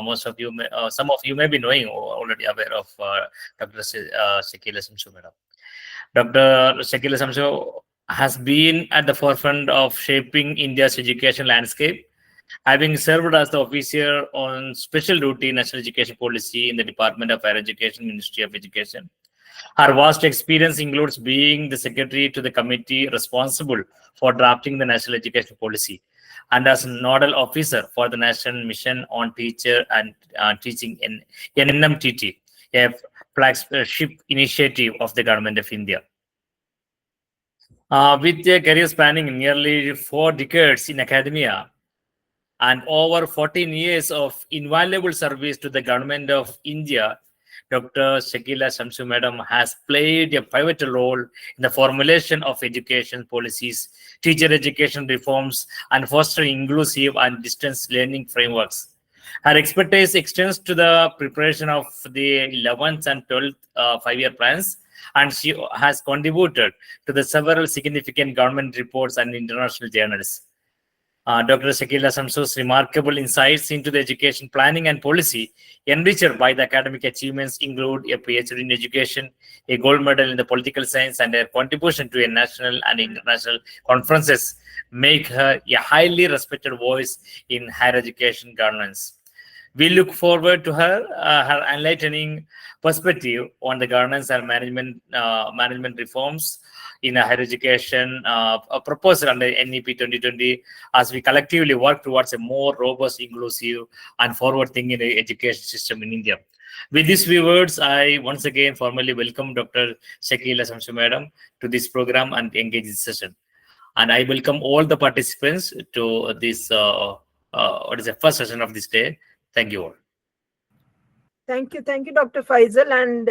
most of you, some of you may be knowing or already aware of Dr. Shakila Shamsu, madam. Dr. Shakila Shamsu has been at the forefront of shaping India's education landscape, having served as the officer on special duty national education policy in the Department of Higher Education, Ministry of Education. Her vast experience includes being the secretary to the committee responsible for drafting the national education policy and as nodal officer for the national mission on teacher and teaching in NMTT, a flagship initiative of the government of India. With a career spanning nearly 4 decades in academia and over 14 years of invaluable service to the government of India, Dr. Shakila Shamsu Madam has played a pivotal role in the formulation of education policies, teacher education reforms, and fostering inclusive and distance learning frameworks. Her expertise extends to the preparation of the 11th and 12th 5-year plans, and she has contributed to the several significant government reports and international journals. Dr. Shakila Shamsu's remarkable insights into the education planning and policy, enriched by the academic achievements, include a PhD in education, a gold medal in the political science, and her contribution to a national and international conferences, make her a highly respected voice in higher education governance. We look forward to her enlightening perspective on the governance and management reforms in higher education, a proposal under NEP 2020, as we collectively work towards a more robust, inclusive, and forward-thinking education system in India. With these few words, I once again formally welcome Dr. Shakila Shamsu Madam to this program and engage this session. And I welcome all the participants to this first session of this day. Thank you all. Thank you, Dr. Faisal. And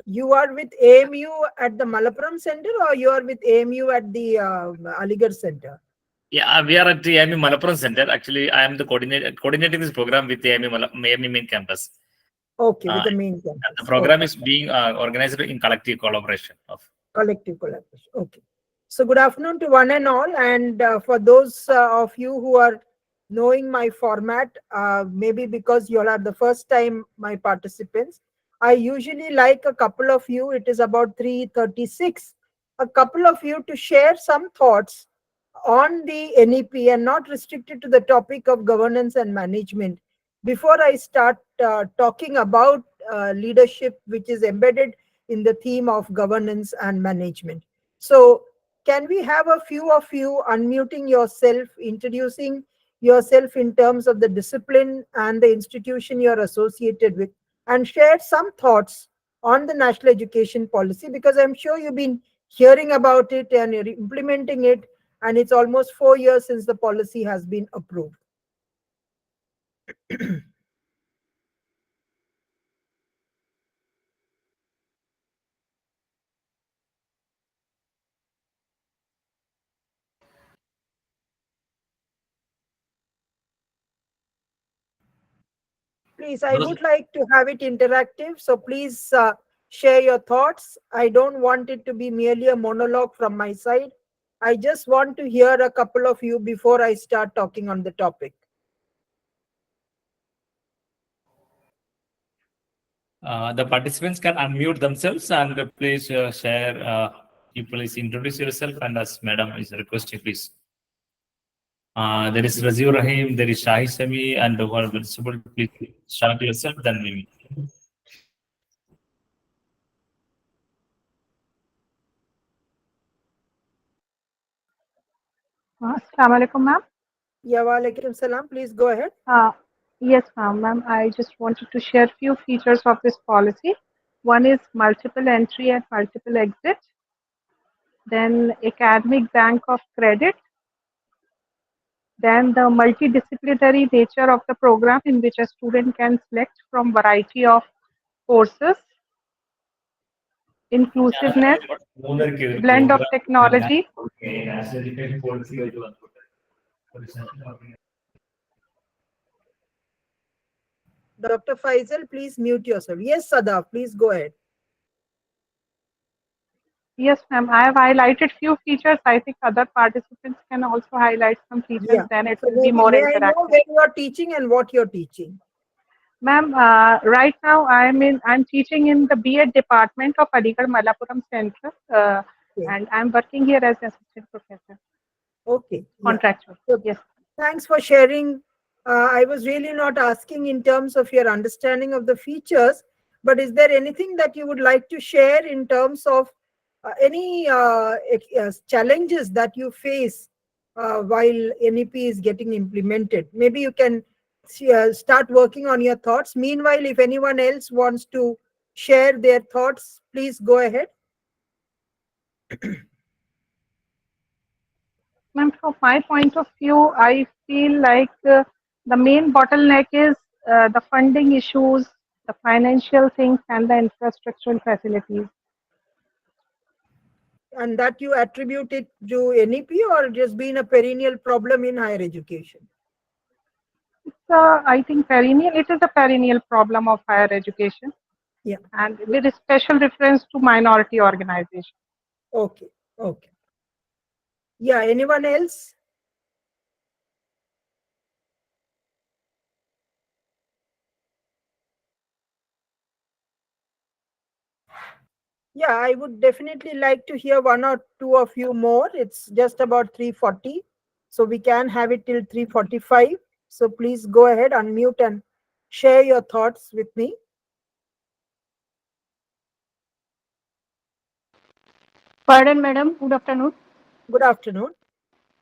you are with AMU at the Malappuram Center, or you are with AMU at the Aligarh Center? Yeah, we are at the AMU Malappuram Center. Actually, I am the coordinating this program with the AMU main campus. Okay, with the main campus. The program is being organized in collective collaboration. Okay. So good afternoon to one and all. And for those of you who are knowing my format, maybe because you all are the first time my participants, I usually like a couple of you, it is about 3:36, a couple of you to share some thoughts on the NEP and not restricted to the topic of governance and management. Before I start talking about leadership, which is embedded in the theme of governance and management. So can we have a few of you unmuting yourself, introducing yourself in terms of the discipline and the institution you're associated with, and share some thoughts on the national education policy, because I'm sure you've been hearing about it and you're implementing it, and it's almost 4 years since the policy has been approved. Please, I would like to have it interactive. So please share your thoughts. I don't want it to be merely a monologue from my side. I just want to hear a couple of you before I start talking on the topic. The participants can unmute themselves and please share. You please introduce yourself, and as Madam is requesting, please. There is Razir Rahim, there is Shahi Sami, and who are visible. Please start yourself, then Mimi. Assalamu alaikum, ma'am. Yeah, wa alaikum salam. Please go ahead. Yes, ma'am. I just wanted to share few features of this policy. One is multiple entry and multiple exit. Then academic bank of credit. Then the multidisciplinary nature of the program, in which a student can select from variety of courses. Inclusiveness, blend of technology. Dr. Faisal, please mute yourself. Yes, Sadaf, please go ahead. Yes, ma'am. I have highlighted few features. I think other participants can also highlight some features. Yeah. Then it So will be more may I know interactive. where you are teaching and what you're teaching? Ma'am, right now I'm teaching in the B.Ed department of Aligarh Malappuram Center, Okay. and I'm working here as assistant professor, Okay. Yeah. contractual. So Yes. thanks for sharing. I was really not asking in terms of your understanding of the features, but is there anything that you would like to share in terms of any challenges that you face while NEP is getting implemented? Maybe you can start working on your thoughts. Meanwhile, if anyone else wants to share their thoughts, please go ahead. Ma'am, from my point of view, I feel like the main bottleneck is the funding issues, the financial things, and the infrastructural facilities. And that you attribute it to NEP or just been a perennial problem in higher education? I think perennial. It is a perennial problem of higher education, Yeah. and with a special reference to minority organizations. Okay. Okay. Yeah. Anyone else? Yeah, I would definitely like to hear one or two of you more. It's just about 3:40, so we can have it till 3:45. So please go ahead, unmute and share your thoughts with me. Pardon, madam. Good afternoon. Good afternoon.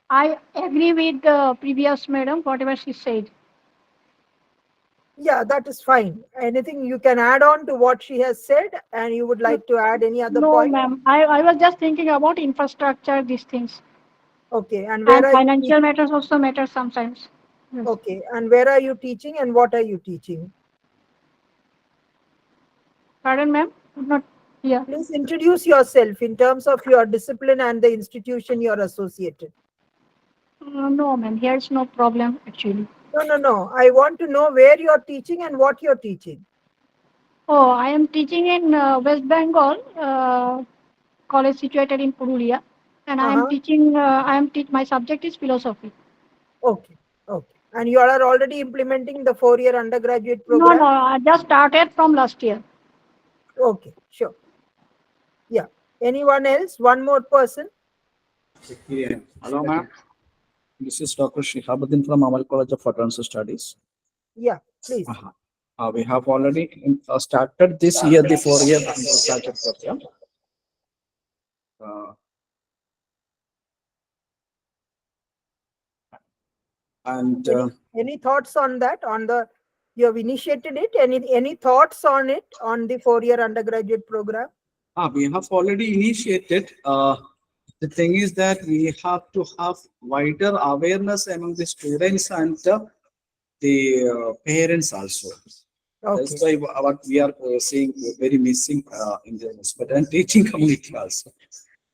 I agree with the previous madam, whatever she said. Yeah, that is fine. Anything you can add on to what she has said, and you would like to add any other No, point? ma'am. I was just thinking about infrastructure, these things. Okay, and where And are you financial matters also matter sometimes. Yes. okay, and where are you teaching and what are you teaching? Pardon, ma'am? Could not hear. Please introduce yourself in terms of your discipline and the institution you're associated. No, ma'am. Here's no problem, actually. No, no, no. I want to know where you're teaching and what you're teaching. Oh, I am teaching in West Bengal, college situated in Purulia. And I am Uh-huh. teaching, my subject is philosophy. Okay. Okay. And you all are already implementing the 4-year undergraduate No, program? no, I just started from last year. Okay, sure. Yeah. Anyone else? One more person? Yeah. Hello, ma'am. This is Dr. Shihabuddin from Amal College of Advanced Studies. Yeah, please. We have already started this year the 4-year undergraduate program. And Any thoughts on that? You have initiated it? Any thoughts on it on the 4-year undergraduate program? we have already initiated. The thing is that we have to have wider awareness among the students and the parents also. Okay. That's why what we are seeing very missing in the student and teaching community also.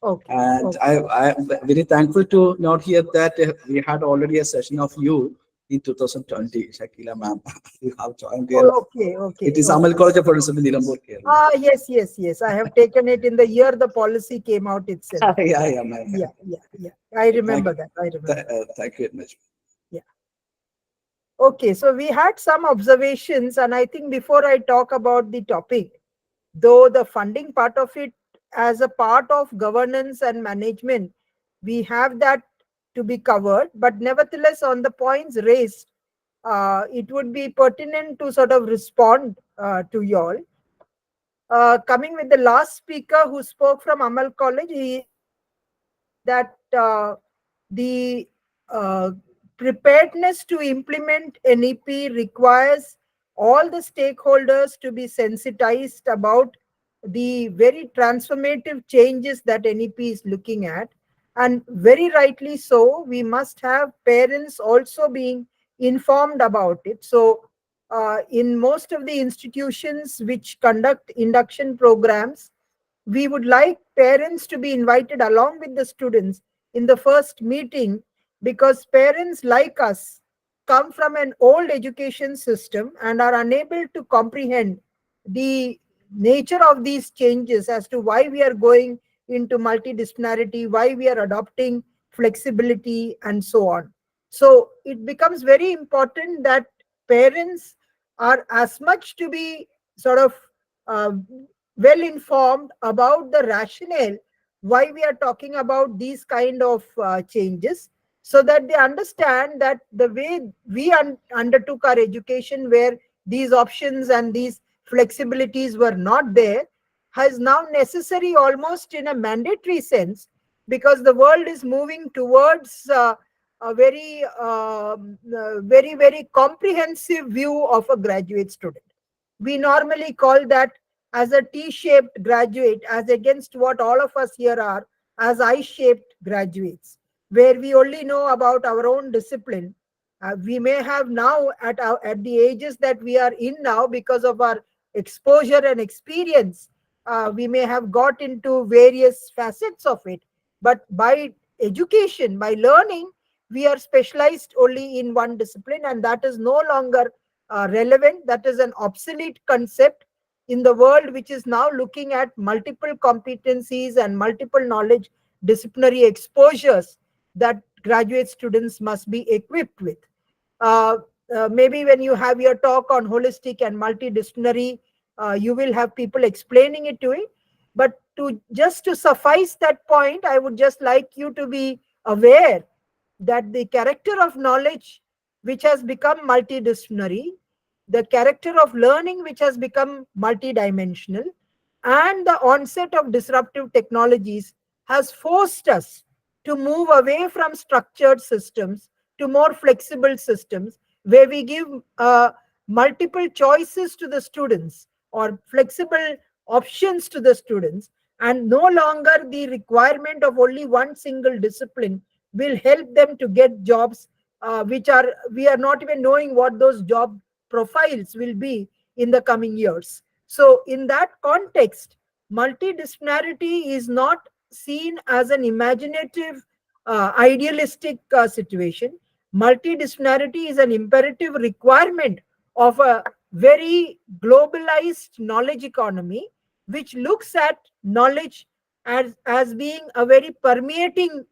Okay. And Okay. I am very thankful to note here that we had already a session of you in 2020, Shakila ma'am. You have joined here. Okay. Okay. It is Okay. Amal College of Philosophy, Nilambur, Kerala. Ah, yes, yes, yes. I have taken it in the year the policy came out itself. Yeah, ma'am. Yeah. I remember that. I remember. Thank you very much. Yeah. Okay, so we had some observations, and I think before I talk about the topic, though the funding part of it as a part of governance and management, we have that to be covered. But nevertheless, on the points raised, it would be pertinent to sort of respond to you all. Coming with the last speaker who spoke from Amal College, he that the preparedness to implement NEP requires all the stakeholders to be sensitized about the very transformative changes that NEP is looking at. And very rightly so, we must have parents also being informed about it. So, in most of the institutions which conduct induction programs, we would like parents to be invited along with the students in the first meeting, because parents like us come from an old education system and are unable to comprehend the nature of these changes as to why we are going into multidisciplinarity, why we are adopting flexibility, and so on. So it becomes very important that parents are as much to be sort of uh, well informed about the rationale why we are talking about these kind of changes, so that they understand that the way we undertook our education, where these options and these flexibilities were not there, has now necessary almost in a mandatory sense, because the world is moving towards a very comprehensive view of a graduate student. We normally call that as a T-shaped graduate, as against what all of us here are as I-shaped graduates, where we only know about our own discipline. We may have now at the ages that we are in now, because of our exposure and experience, we may have got into various facets of it. But by education, by learning, we are specialized only in one discipline, and that is no longer relevant. That is an obsolete concept in the world, which is now looking at multiple competencies and multiple knowledge disciplinary exposures that graduate students must be equipped with. Uh, Maybe when you have your talk on holistic and multidisciplinary, you will have people explaining it to you. But to suffice that point, I would just like you to be aware that the character of knowledge, which has become multidisciplinary, the character of learning, which has become multidimensional, and the onset of disruptive technologies has forced us to move away from structured systems to more flexible systems, where we give multiple choices to the students, or flexible options to the students, and no longer the requirement of only one single discipline will help them to get jobs, which are we are not even knowing what those job profiles will be in the coming years. So in that context, multidisciplinarity is not seen as an imaginative, idealistic situation. Multidisciplinarity is an imperative requirement of a very globalized knowledge economy, which looks at knowledge as being a very permeating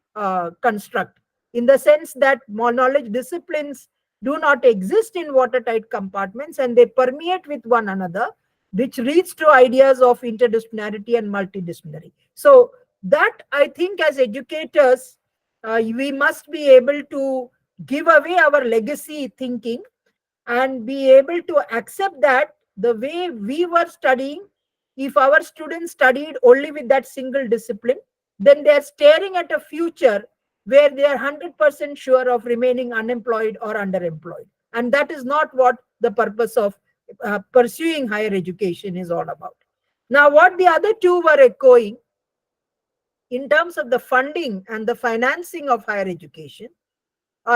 construct, in the sense that more knowledge disciplines do not exist in watertight compartments, and they permeate with one another, which leads to ideas of interdisciplinarity and multidisciplinary. So that, I think, as educators, we must be able to give away our legacy thinking and be able to accept that the way we were studying, if our students studied only with that single discipline, then they are staring at a future where they are 100% sure of remaining unemployed or underemployed. And that is not what the purpose of pursuing higher education is all about. Now, what the other two were echoing in terms of the funding and the financing of higher education,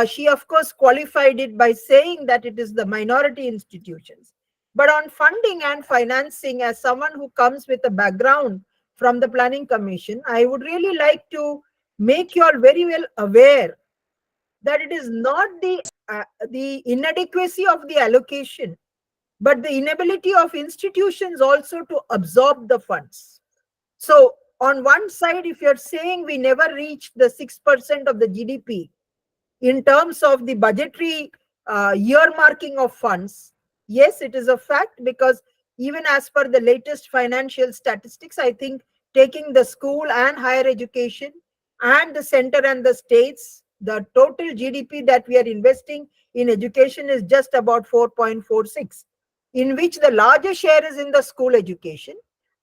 she, of course, qualified it by saying that it is the minority institutions. But on funding and financing, as someone who comes with a background from the Planning Commission, I would really like to make you all very well aware that it is not the inadequacy of the allocation, but the inability of institutions also to absorb the funds. So on one side, if you're saying we never reached the 6% of the GDP, in terms of the budgetary earmarking of funds, yes, it is a fact, because even as per the latest financial statistics, I think taking the school and higher education and the center and the states, the total GDP that we are investing in education is just about 4.46, in which the larger share is in the school education.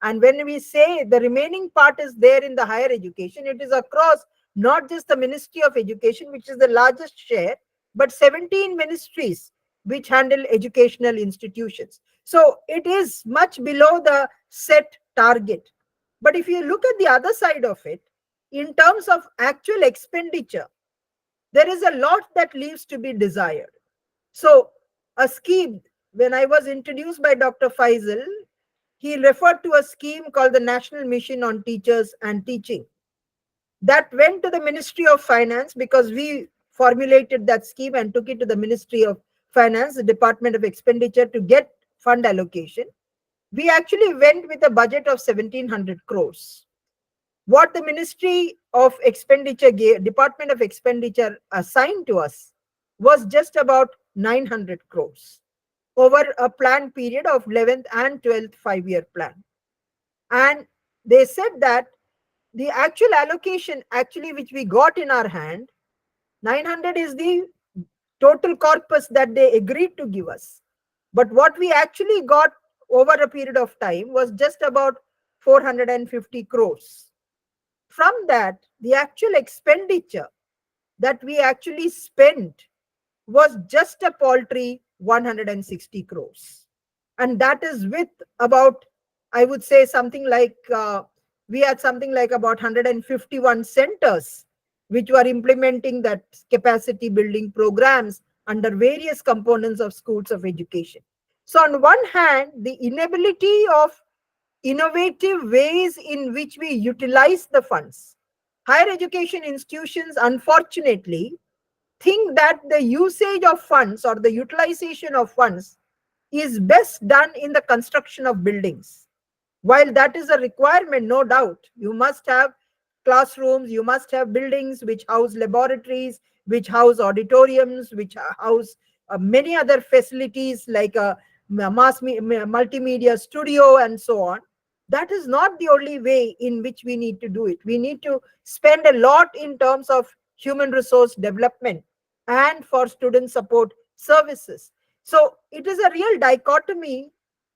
And when we say the remaining part is there in the higher education, it is across not just the Ministry of Education, which is the largest share, but 17 ministries which handle educational institutions. So it is much below the set target. But if you look at the other side of it, in terms of actual expenditure, there is a lot that leaves to be desired. So a scheme, when I was introduced by Dr. Faisal, he referred to a scheme called the National Mission on Teachers and Teaching. That went to the Ministry of Finance, because we formulated that scheme and took it to the Ministry of Finance, the Department of Expenditure, to get fund allocation. We actually went with a budget of 1,700 crores. what the Ministry of Expenditure Department of Expenditure assigned to us was just about 900 crores over a planned period of 11th and 12th 5-year plan. And they said that the actual allocation actually which we got in our hand, 900 is the total corpus that they agreed to give us. But what we actually got over a period of time was just about 450 crores. From that, the actual expenditure that we actually spent was just a paltry 160 crores. And that is with about, I would say, something like, we had something like about 151 centers which were implementing that capacity building programs under various components of schools of education. So on one hand, the inability of innovative ways in which we utilize the funds. Higher education institutions, unfortunately, think that the usage of funds or the utilization of funds is best done in the construction of buildings. While that is a requirement, no doubt, you must have classrooms, you must have buildings which house laboratories, which house auditoriums, which house many other facilities like a multimedia studio and so on. That is not the only way in which we need to do it. We need to spend a lot in terms of human resource development and for student support services. So it is a real dichotomy,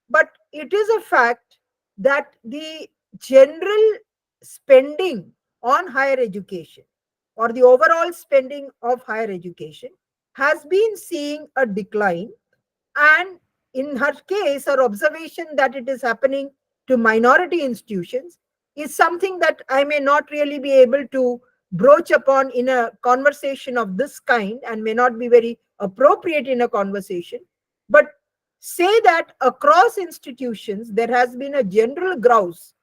but it is a fact that the general spending on higher education or the overall spending of higher education has been seeing a decline. And in her case, her observation that it is happening to minority institutions is something that I may not really be able to broach upon in a conversation of this kind and may not be very appropriate in a conversation. But say that across institutions, there has been a general grouse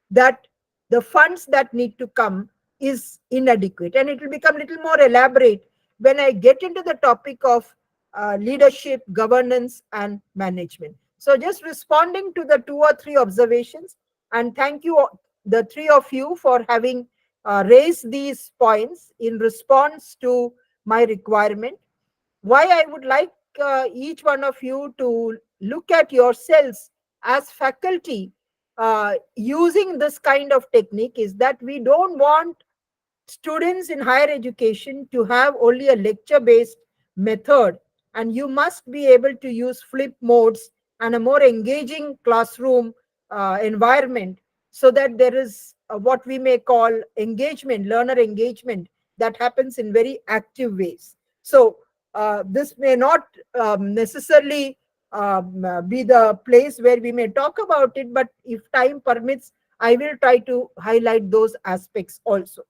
that the funds that need to come is inadequate. And it will become a little more elaborate when I get into the topic of leadership, governance, and management. So just responding to the 2 or 3 observations, and thank you, the 3 of you, for having raised these points in response to my requirement. Why I would like each one of you to look at yourselves as faculty using this kind of technique is that we don't want students in higher education to have only a lecture-based method, and you must be able to use flip modes and a more engaging classroom environment so that there is what we may call engagement, learner engagement, that happens in very active ways. So this may not necessarily be the place where we may talk about it, but if time permits, I will try to highlight those aspects also.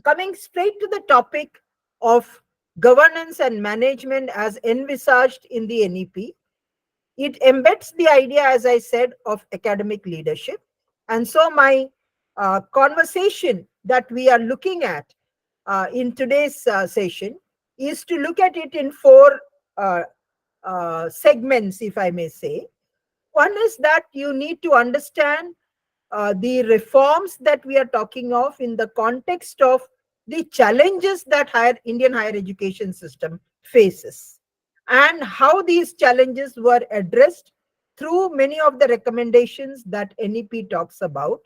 Coming straight to the topic of governance and management as envisaged in the NEP, it embeds the idea, as I said, of academic leadership. And so my conversation that we are looking at in today's session is to look at it in 4 segments, if I may say. One is that you need to understand the reforms that we are talking of in the context of the challenges that Indian higher education system faces, and how these challenges were addressed through many of the recommendations that NEP talks about.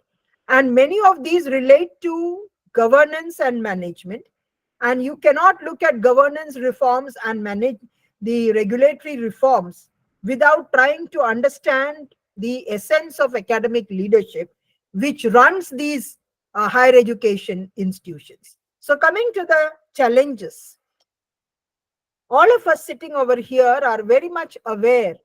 And many of these relate to governance and management. And you cannot look at governance reforms and manage the regulatory reforms without trying to understand the essence of academic leadership, which runs these higher education institutions. So coming to the challenges, all of us sitting over here are very much aware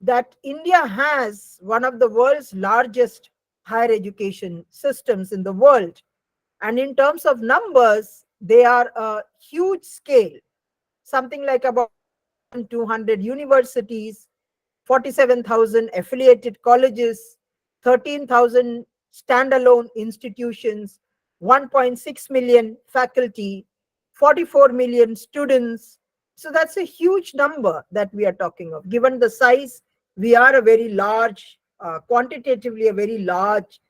that India has one of the world's largest higher education systems in the world. And in terms of numbers, they are a huge scale, something like about 200 universities, 47,000 affiliated colleges, 13,000 standalone institutions, 1.6 million faculty, 44 million students. So that's a huge number that we are talking of. Given the size, we are a very large, quantitatively a very large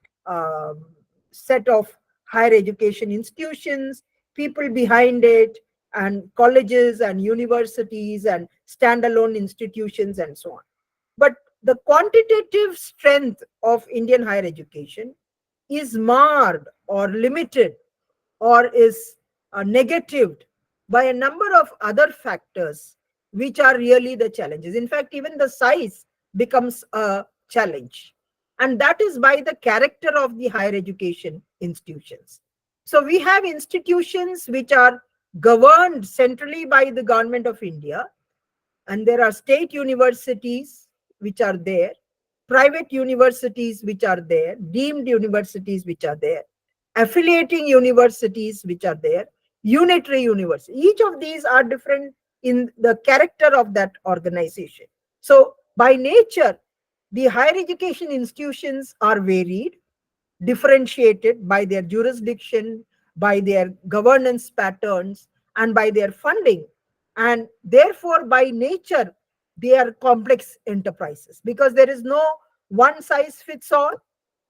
set of higher education institutions, people behind it, and colleges and universities and standalone institutions and so on. But the quantitative strength of Indian higher education is marred or limited or is negatived by a number of other factors, which are really the challenges. In fact, even the size becomes a challenge. And that is by the character of the higher education institutions. So we have institutions which are governed centrally by the government of India, and there are state universities which are there, private universities which are there, deemed universities which are there, affiliating universities which are there, unitary university. Each of these are different in the character of that organization. So by nature, the higher education institutions are varied, differentiated by their jurisdiction, by their governance patterns, and by their funding. And therefore, by nature, they are complex enterprises because there is no one size fits all.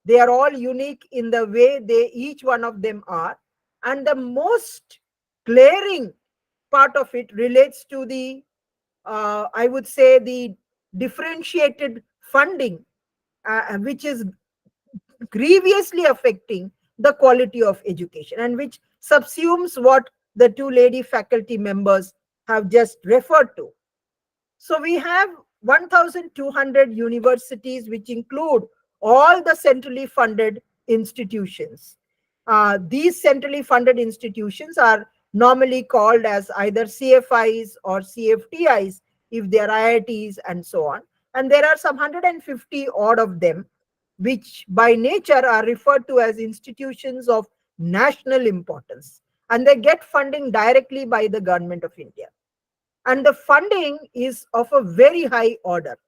They are all unique in the way each one of them are. And the most glaring part of it relates to the, I would say, the differentiated funding, which is grievously affecting the quality of education and which subsumes what the two lady faculty members have just referred to. So we have 1,200 universities, which include all the centrally funded institutions. These centrally funded institutions are normally called as either CFIs or CFTIs if they are IITs and so on. And there are some 150 odd of them, which by nature are referred to as institutions of national importance. And they get funding directly by the government of India. And the funding is of a very high order.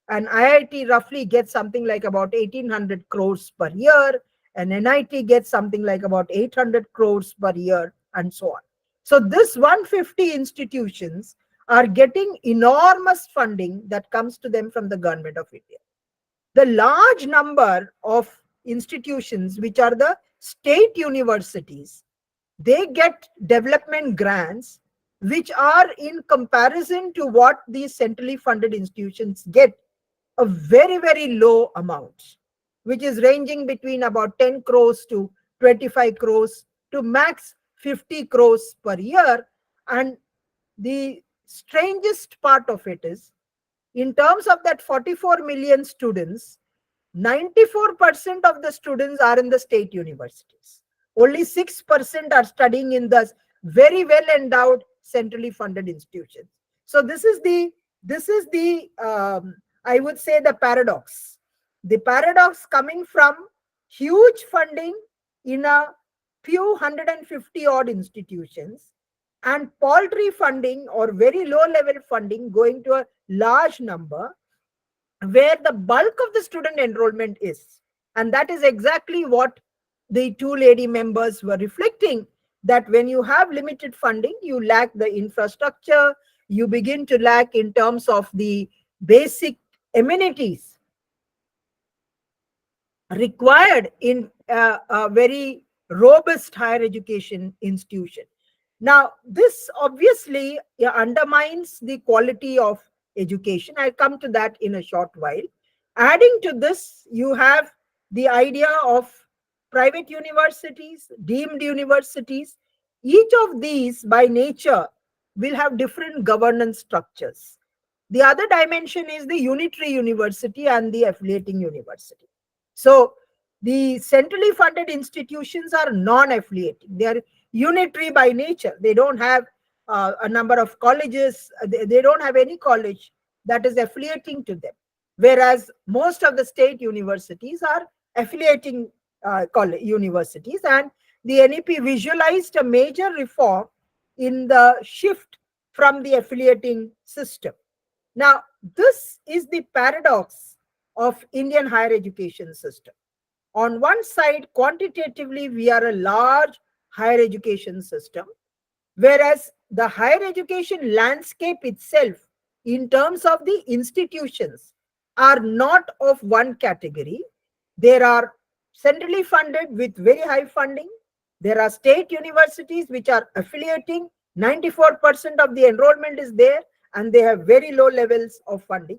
An IIT roughly gets something like about 1,800 crores per year. An NIT gets something like about 800 crores per year, and so on. So this 150 institutions are getting enormous funding that comes to them from the government of India. The large number of institutions, which are the state universities, they get development grants, which are in comparison to what these centrally funded institutions get, a very, very low amount, which is ranging between about 10 crores to 25 crores to max 50 crores per year. And the strangest part of it is, in terms of that 44 million students, 94% of the students are in the state universities. Only 6% are studying in the very well endowed centrally funded institutions. So this is the I would say the paradox. The paradox coming from huge funding in a few 150 odd institutions, and paltry funding or very low level funding going to a large number where the bulk of the student enrollment is. And that is exactly what the two lady members were reflecting, that when you have limited funding, you lack the infrastructure, you begin to lack in terms of the basic amenities required in a very robust higher education institution. Now, this obviously undermines the quality of education. I'll come to that in a short while. Adding to this, you have the idea of private universities, deemed universities. Each of these, by nature, will have different governance structures. The other dimension is the unitary university and the affiliating university. So the centrally funded institutions are non-affiliating. They are unitary by nature. They don't have a number of colleges. They don't have any college that is affiliating to them. Whereas most of the state universities are affiliating college universities, and the NEP visualized a major reform in the shift from the affiliating system. Now, this is the paradox of Indian higher education system. On one side, quantitatively, we are a large higher education system, whereas the higher education landscape itself, in terms of the institutions, are not of one category. There are centrally funded with very high funding. There are state universities which are affiliating. 94% of the enrollment is there, and they have very low levels of funding.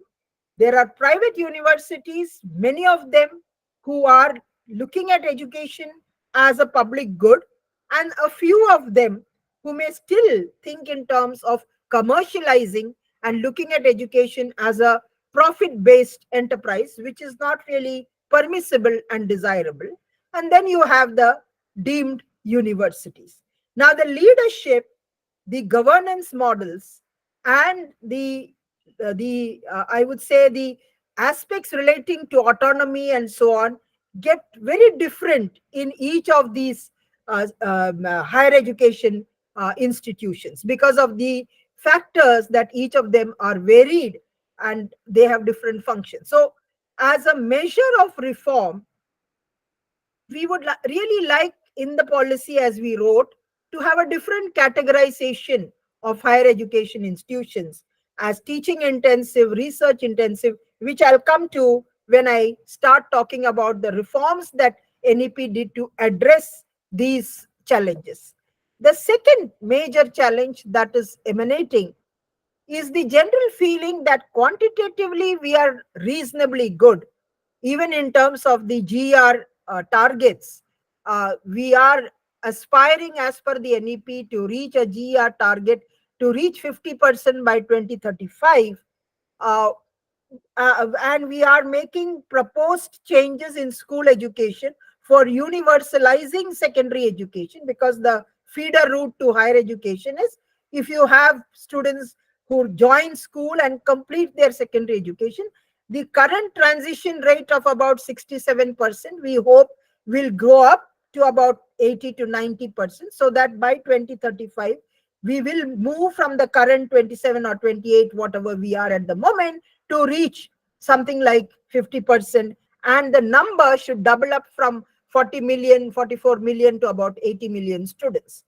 There are private universities, many of them, who are looking at education as a public good, and a few of them who may still think in terms of commercializing and looking at education as a profit-based enterprise, which is not really permissible and desirable. And then you have the deemed universities. Now, the leadership, the governance models, and I would say the aspects relating to autonomy and so on get very different in each of these higher education institutions, because of the factors that each of them are varied and they have different functions. So as a measure of reform, we would really like in the policy as we wrote to have a different categorization of higher education institutions as teaching intensive, research intensive, which I'll come to when I start talking about the reforms that NEP did to address these challenges. The second major challenge that is emanating is the general feeling that quantitatively we are reasonably good, even in terms of the GR targets. We are aspiring as per the NEP to reach a GR target to reach 50% by 2035. And we are making proposed changes in school education for universalizing secondary education, because the feeder route to higher education is if you have students who join school and complete their secondary education, the current transition rate of about 67%, we hope will grow up to about 80 to 90%, so that by 2035, we will move from the current 27 or 28, whatever we are at the moment, to reach something like 50%. And the number should double up from 40 million, 44 million to about 80 million students.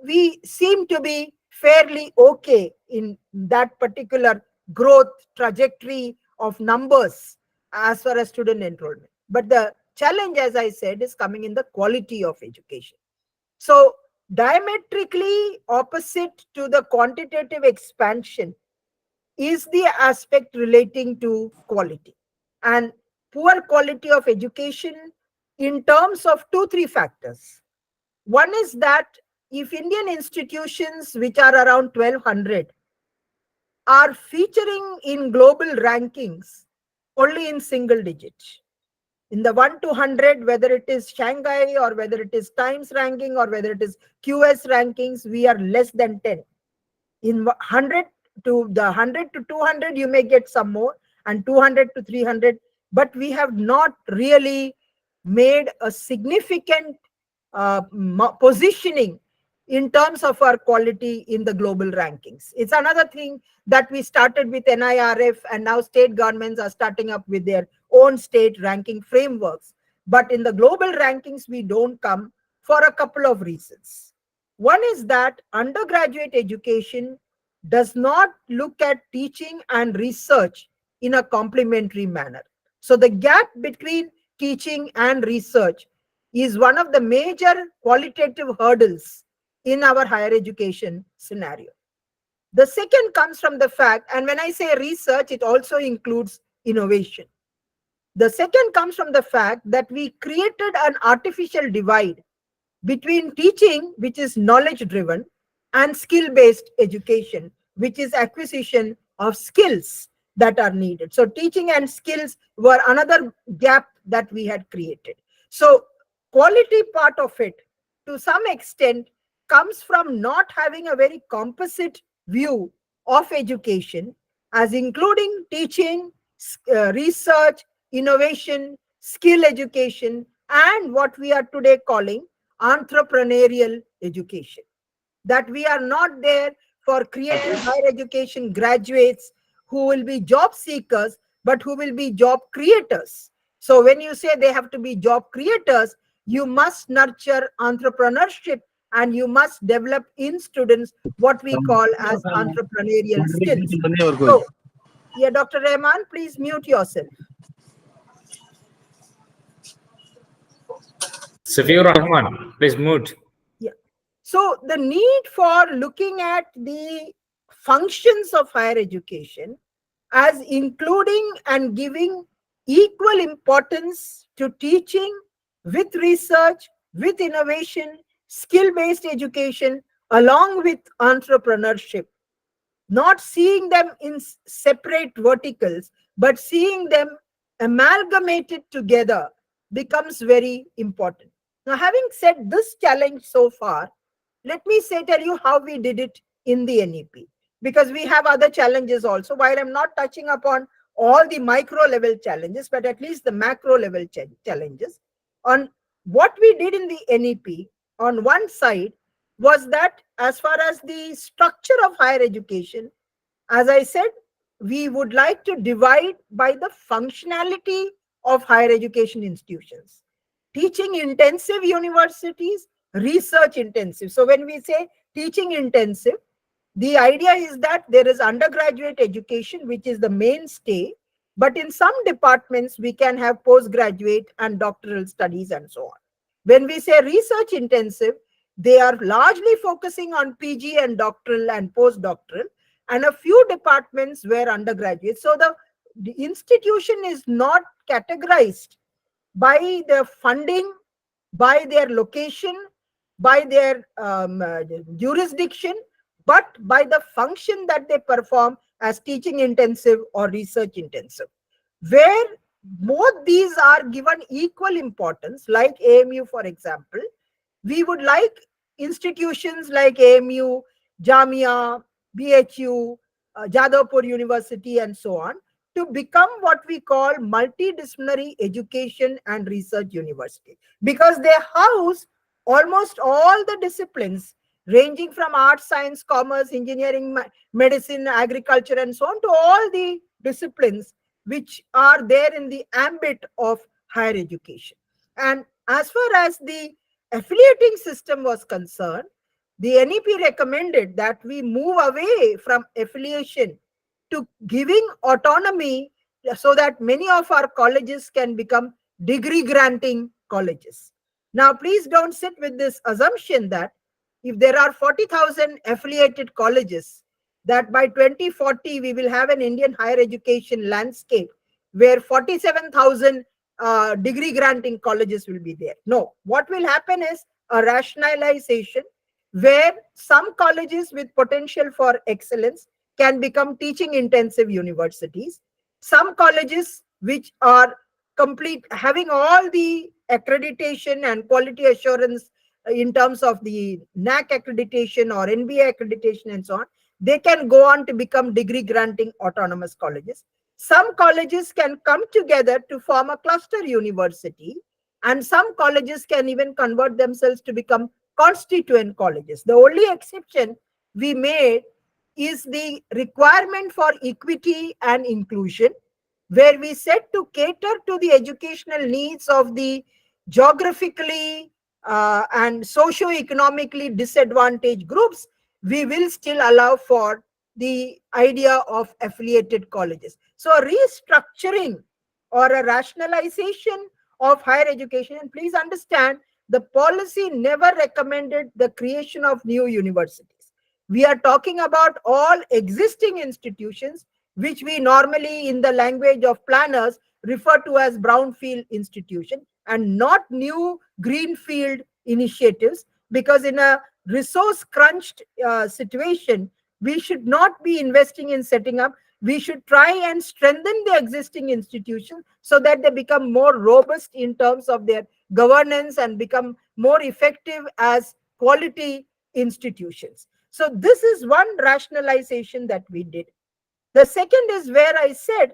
We seem to be fairly okay in that particular growth trajectory of numbers as far as student enrollment. But the challenge, as I said, is coming in the quality of education. So diametrically opposite to the quantitative expansion is the aspect relating to quality. And poor quality of education in terms of 2-3 factors. One is that if Indian institutions, which are around 1200, are featuring in global rankings only in single digits, in the 1 to 100, whether it is Shanghai or whether it is Times ranking or whether it is QS rankings, we are less than 10. In 100 to 200, you may get some more, and 200 to 300, but we have not really made a significant positioning in terms of our quality in the global rankings. It's another thing that we started with NIRF, and now state governments are starting up with their own state ranking frameworks. But in the global rankings, we don't come for a couple of reasons. One is that undergraduate education does not look at teaching and research in a complementary manner. So the gap between teaching and research is one of the major qualitative hurdles in our higher education scenario. The second comes from the fact, and when I say research, it also includes innovation. The second comes from the fact that we created an artificial divide between teaching, which is knowledge driven, and skill based education, which is acquisition of skills that are needed. So teaching and skills were another gap that we had created. So quality part of it, to some extent, comes from not having a very composite view of education as including teaching, research, innovation, skill education, and what we are today calling entrepreneurial education. That we are not there for creating higher education graduates who will be job seekers, but who will be job creators. So when you say they have to be job creators, you must nurture entrepreneurship and you must develop in students what we call as entrepreneurial skills. So, yeah, Dr. Rahman, please mute yourself. Safiur Rahman, please mute. Yeah. So the need for looking at the functions of higher education as including and giving equal importance to teaching with research, with innovation, skill-based education, along with entrepreneurship, not seeing them in separate verticals, but seeing them amalgamated together becomes very important. Now, having said this challenge so far, let me tell you how we did it in the NEP, because we have other challenges also. While I'm not touching upon all the micro level challenges, but at least the macro level challenges. On what we did in the NEP, on one side was that as far as the structure of higher education, as I said, we would like to divide by the functionality of higher education institutions. Teaching intensive universities, research intensive. So when we say teaching intensive, the idea is that there is undergraduate education, which is the mainstay, but in some departments, we can have postgraduate and doctoral studies and so on. When we say research intensive, they are largely focusing on PG and doctoral and postdoctoral, and a few departments were undergraduate. So the institution is not categorized by their funding, by their location, by their jurisdiction, but by the function that they perform as teaching intensive or research intensive. Where both these are given equal importance, like AMU, for example, we would like institutions like AMU, Jamia, BHU, Jadavpur University, and so on, to become what we call multidisciplinary education and research university, because they house almost all the disciplines ranging from arts, science, commerce, engineering, medicine, agriculture, and so on, to all the disciplines which are there in the ambit of higher education. And as far as the affiliating system was concerned, the NEP recommended that we move away from affiliation to giving autonomy, so that many of our colleges can become degree granting colleges. Now, please don't sit with this assumption that if there are 40,000 affiliated colleges, that by 2040 we will have an Indian higher education landscape where 47,000 degree granting colleges will be there. No, what will happen is a rationalization where some colleges with potential for excellence can become teaching intensive universities. Some colleges which are complete, having all the accreditation and quality assurance in terms of the NAC accreditation or NBA accreditation and so on, they can go on to become degree granting autonomous colleges. Some colleges can come together to form a cluster university, and some colleges can even convert themselves to become constituent colleges. The only exception we made is the requirement for equity and inclusion, where we said to cater to the educational needs of the geographically and socio-economically disadvantaged groups, we will still allow for the idea of affiliated colleges. So a restructuring or a rationalization of higher education, and please understand, the policy never recommended the creation of new universities. We are talking about all existing institutions, which we normally in the language of planners refer to as brownfield institution, and not new greenfield initiatives, because in a resource crunched situation, we should not be investing in setting up. We should try and strengthen the existing institutions so that they become more robust in terms of their governance and become more effective as quality institutions. So this is one rationalization that we did. The second is where I said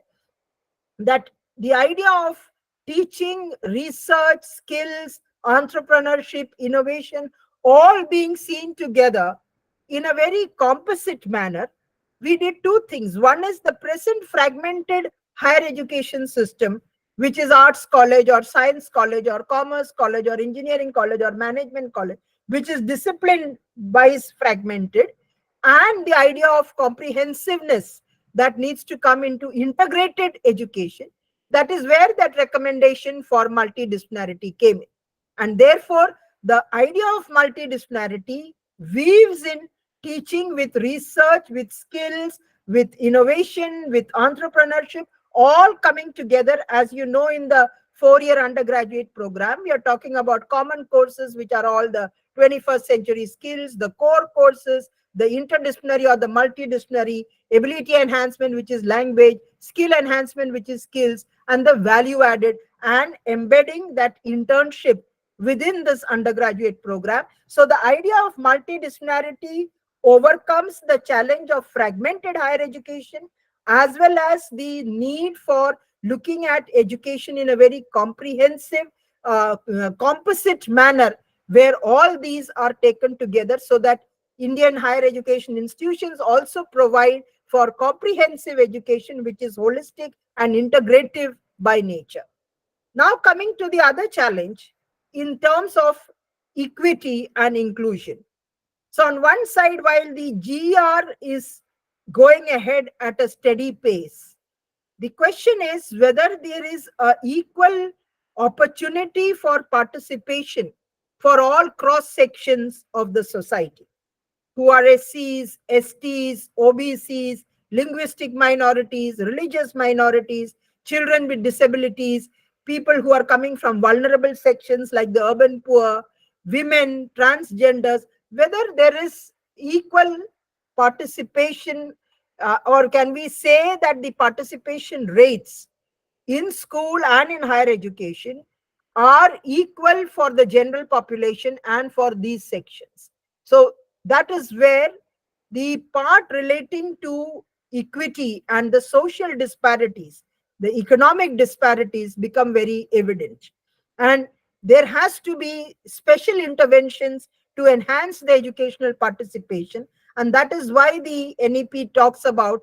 that the idea of teaching, research, skills, entrepreneurship, innovation, all being seen together in a very composite manner, we did two things. One is the present fragmented higher education system, which is arts college or science college or commerce college or engineering college or management college, which is discipline-wise fragmented, and the idea of comprehensiveness that needs to come into integrated education. That is where that recommendation for multidisciplinarity came in. And therefore, the idea of multidisciplinarity weaves in teaching with research, with skills, with innovation, with entrepreneurship, all coming together. As you know, in the 4-year undergraduate program, we are talking about common courses, which are all the 21st century skills, the core courses, the interdisciplinary or the multidisciplinary, ability enhancement, which is language, skill enhancement, which is skills, and the value added, and embedding that internship within this undergraduate program. So the idea of multidisciplinarity overcomes the challenge of fragmented higher education, as well as the need for looking at education in a very comprehensive, composite manner, where all these are taken together, so that Indian higher education institutions also provide for comprehensive education, which is holistic and integrative by nature. Now, coming to the other challenge in terms of equity and inclusion. So, on one side, while the GER is going ahead at a steady pace, the question is whether there is an equal opportunity for participation for all cross sections of the society, who are SCs, STs, OBCs, linguistic minorities, religious minorities, children with disabilities, people who are coming from vulnerable sections like the urban poor, women, transgenders, whether there is equal participation, or can we say that the participation rates in school and in higher education are equal for the general population and for these sections. So that is where the part relating to equity and the social disparities, the economic disparities, become very evident. And there has to be special interventions to enhance the educational participation. And that is why the NEP talks about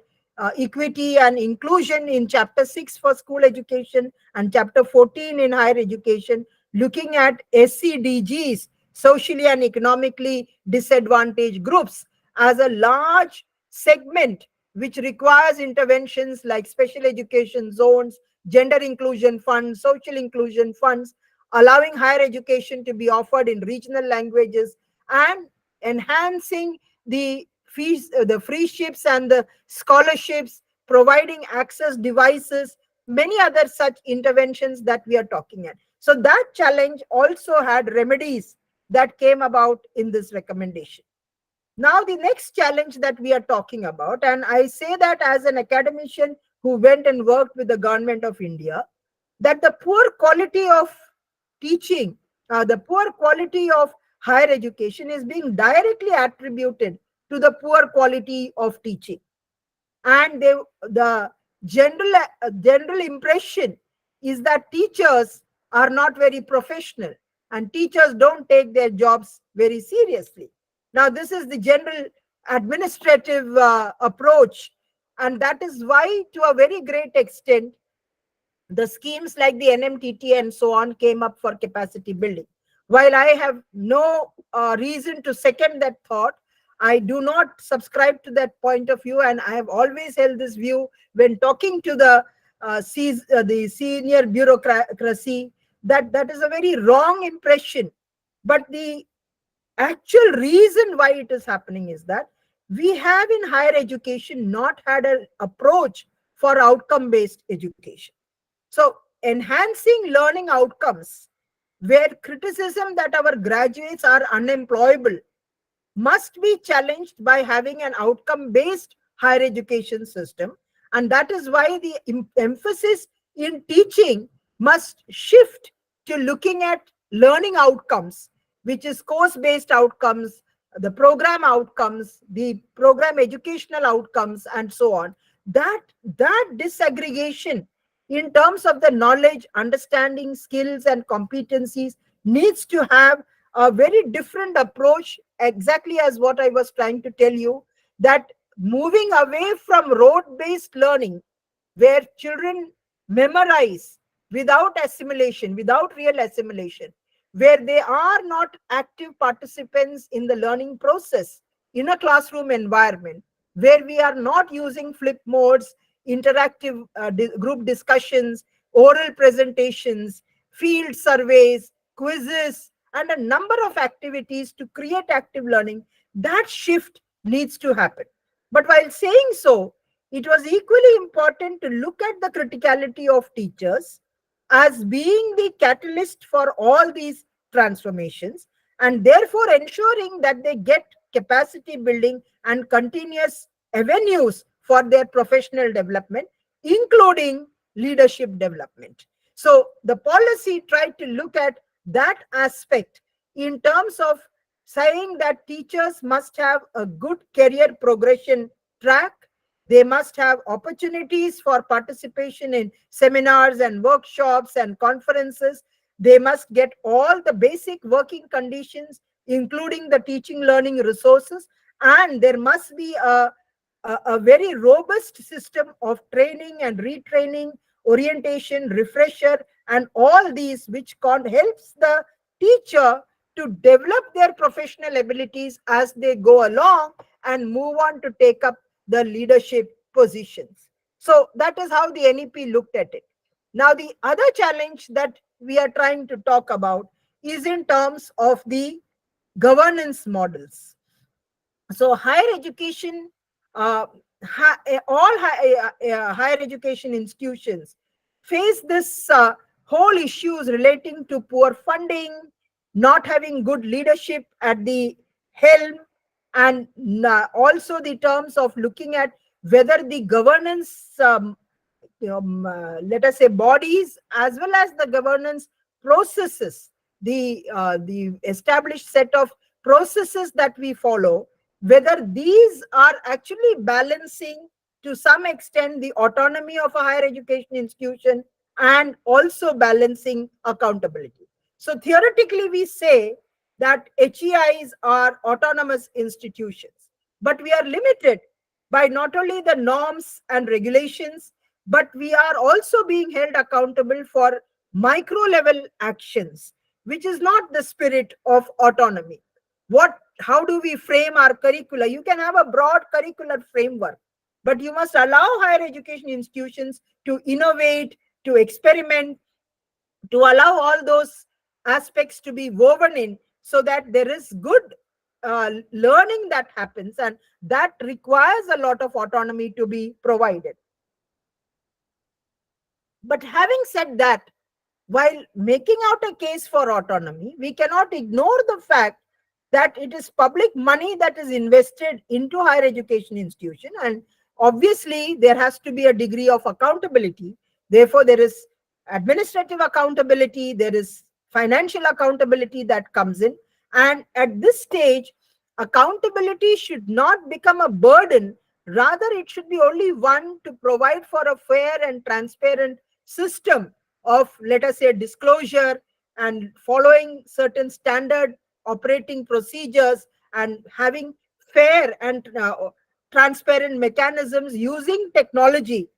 equity and inclusion in chapter 6 for school education and chapter 14 in higher education, looking at SCDGs, socially and economically disadvantaged groups, as a large segment which requires interventions like special education zones, gender inclusion funds, social inclusion funds, allowing higher education to be offered in regional languages, and enhancing the fees, the free ships and the scholarships, providing access devices, many other such interventions that we are talking at. So that challenge also had remedies that came about in this recommendation. Now, the next challenge that we are talking about, and I say that as an academician who went and worked with the government of India, that the poor quality of teaching, the poor quality of higher education is being directly attributed to the poor quality of teaching. And the general impression is that teachers are not very professional and teachers don't take their jobs very seriously. Now, this is the general administrative approach, and that is why, to a very great extent, the schemes like the NMTT and so on came up for capacity building. While I have no reason to second that thought, I do not subscribe to that point of view, and I have always held this view when talking to the senior bureaucracy, that that is a very wrong impression. But the actual reason why it is happening is that we have in higher education not had an approach for outcome-based education. So enhancing learning outcomes, where criticism that our graduates are unemployable must be challenged by having an outcome-based higher education system. And that is why the emphasis in teaching must shift to looking at learning outcomes, which is course-based outcomes, the program outcomes, the program educational outcomes, and so on. That disaggregation in terms of the knowledge, understanding, skills, and competencies needs to have a very different approach, exactly as what I was trying to tell you, that moving away from rote-based learning, where children memorize without assimilation, without real assimilation, where they are not active participants in the learning process in a classroom environment, where we are not using flip modes, interactive group discussions, oral presentations, field surveys, quizzes, and a number of activities to create active learning, that shift needs to happen. But while saying so, it was equally important to look at the criticality of teachers as being the catalyst for all these transformations, and therefore ensuring that they get capacity building and continuous avenues for their professional development, including leadership development. So the policy tried to look at that aspect in terms of saying that teachers must have a good career progression track. They must have opportunities for participation in seminars and workshops and conferences. They must get all the basic working conditions, including the teaching learning resources. And there must be a very robust system of training and retraining, orientation, refresher, and all these, which helps the teacher to develop their professional abilities as they go along and move on to take up the leadership positions. So that is how the NEP looked at it. Now, the other challenge that we are trying to talk about is in terms of the governance models. So higher education, higher education institutions face this whole issues relating to poor funding, not having good leadership at the helm, and also the terms of looking at whether the governance, let us say, bodies as well as the governance processes, the established set of processes that we follow, whether these are actually balancing to some extent the autonomy of a higher education institution and also balancing accountability. So theoretically, we say that HEIs are autonomous institutions, but we are limited by not only the norms and regulations, but we are also being held accountable for micro level actions, which is not the spirit of autonomy. How do we frame our curricula? You can have a broad curricular framework, but you must allow higher education institutions to innovate, to experiment, to allow all those aspects to be woven in, so that there is good learning that happens, and that requires a lot of autonomy to be provided. But having said that, while making out a case for autonomy, we cannot ignore the fact that it is public money that is invested into higher education institution, and obviously there has to be a degree of accountability. Therefore, there is administrative accountability, there is financial accountability that comes in, and at this stage, accountability should not become a burden. Rather, it should be only one to provide for a fair and transparent system of, let us say, disclosure and following certain standard operating procedures and having fair and transparent mechanisms using technology,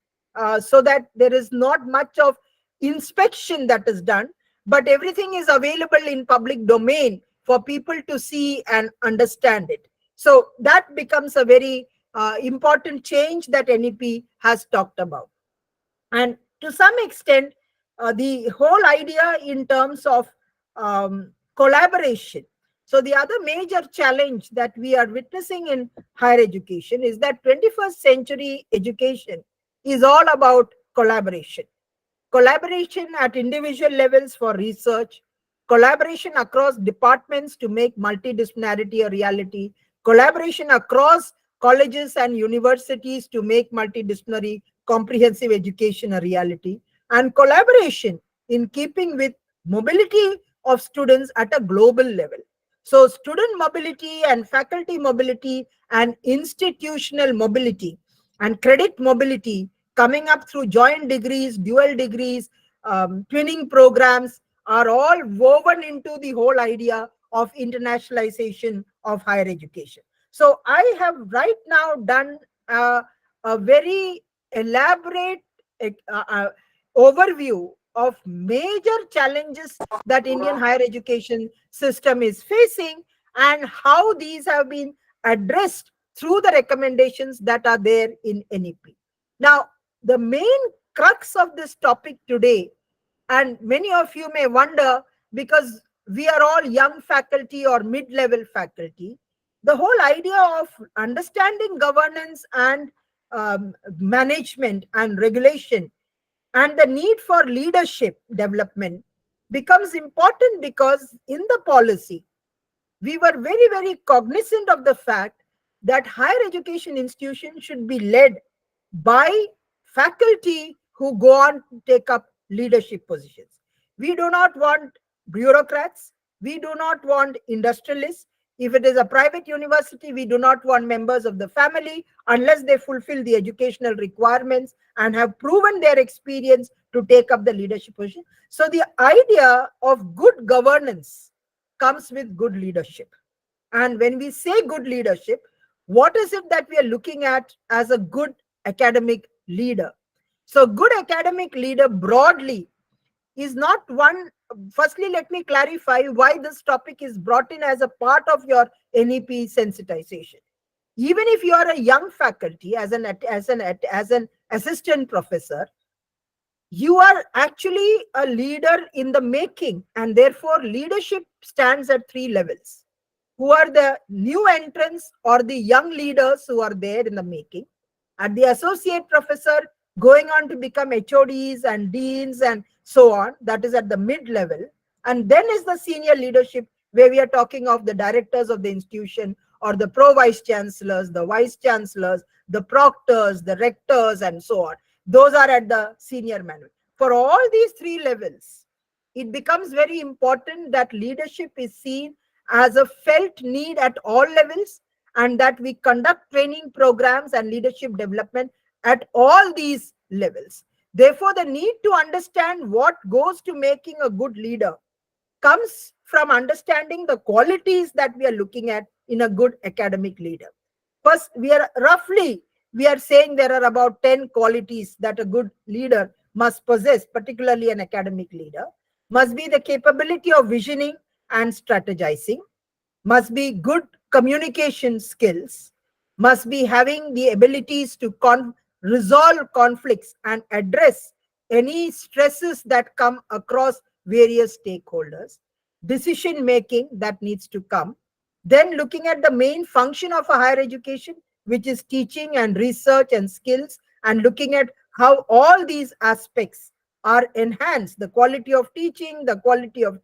so that there is not much of inspection that is done, but everything is available in public domain for people to see and understand it. So that becomes a very important change that NEP has talked about. And to some extent, the whole idea in terms of collaboration. So the other major challenge that we are witnessing in higher education is that 21st century education is all about collaboration. Collaboration at individual levels for research, collaboration across departments to make multidisciplinarity a reality, collaboration across colleges and universities to make multidisciplinary comprehensive education a reality, and collaboration in keeping with mobility of students at a global level. So student mobility and faculty mobility and institutional mobility and credit mobility coming up through joint degrees, dual degrees, twinning programs are all woven into the whole idea of internationalization of higher education. So I have right now done a very elaborate overview of major challenges that Indian higher education system is facing and how these have been addressed through the recommendations that are there in NEP. Now, the main crux of this topic today, and many of you may wonder, because we are all young faculty or mid-level faculty, the whole idea of understanding governance and management and regulation and the need for leadership development becomes important, because in the policy, we were very, very cognizant of the fact that higher education institutions should be led by faculty who go on to take up leadership positions. We do not want bureaucrats. We do not want industrialists. If it is a private university, we do not want members of the family unless they fulfill the educational requirements and have proven their experience to take up the leadership position. So the idea of good governance comes with good leadership. And when we say good leadership, what is it that we are looking at as a good academic leader? So good academic leader broadly is not one. Firstly, let me clarify why this topic is brought in as a part of your NEP sensitization. Even if you are a young faculty, as an assistant professor, you are actually a leader in the making, and therefore leadership stands at three levels. Who are the new entrants or the young leaders who are there in the making, at the associate professor going on to become HODs and deans and so on, that is at the mid level. And then is the senior leadership, where we are talking of the directors of the institution or the pro vice chancellors, the vice chancellors, the proctors, the rectors, and so on. Those are at the senior management. For all these three levels, it becomes very important that leadership is seen as a felt need at all levels, and that we conduct training programs and leadership development at all these levels. Therefore, the need to understand what goes to making a good leader comes from understanding the qualities that we are looking at in a good academic leader. First, we are saying there are about 10 qualities that a good leader must possess, particularly an academic leader. Must be the capability of visioning and strategizing, must be good communication skills, must be having the abilities to resolve conflicts and address any stresses that come across various stakeholders, decision making that needs to come. Then looking at the main function of a higher education, which is teaching and research and skills, and looking at how all these aspects are enhanced, the quality of teaching, the quality of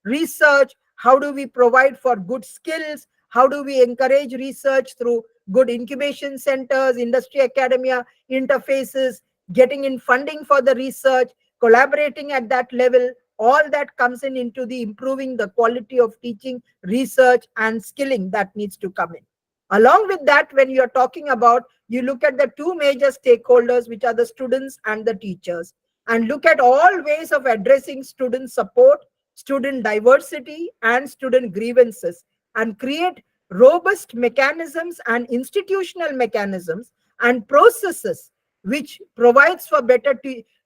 research, how do we provide for good skills, how do we encourage research through good incubation centers, industry academia interfaces, getting in funding for the research, collaborating at that level. All that comes into the improving the quality of teaching, research, and skilling that needs to come in. Along with that, when you are talking about, you look at the two major stakeholders, which are the students and the teachers, and look at all ways of addressing student support, student diversity, and student grievances, and create robust mechanisms and institutional mechanisms and processes which provides for better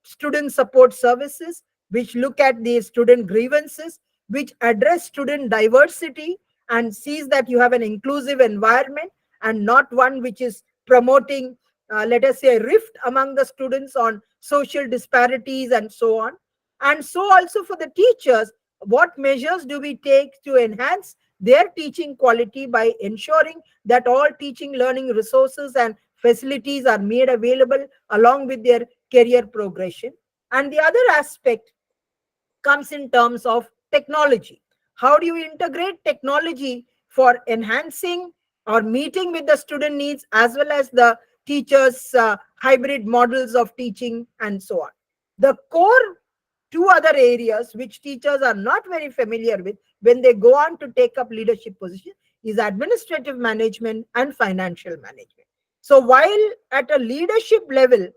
student support services, which look at the student grievances, which address student diversity and sees that you have an inclusive environment and not one which is promoting, let us say, rift among the students on social disparities and so on. And so also for the teachers, what measures do we take to enhance their teaching quality by ensuring that all teaching learning resources and facilities are made available along with their career progression. And the other aspect comes in terms of technology. How do you integrate technology for enhancing or meeting with the student needs, as well as the teachers' hybrid models of teaching and so on? The core two other areas which teachers are not very familiar with when they go on to take up leadership position is administrative management and financial management. So while at a leadership level,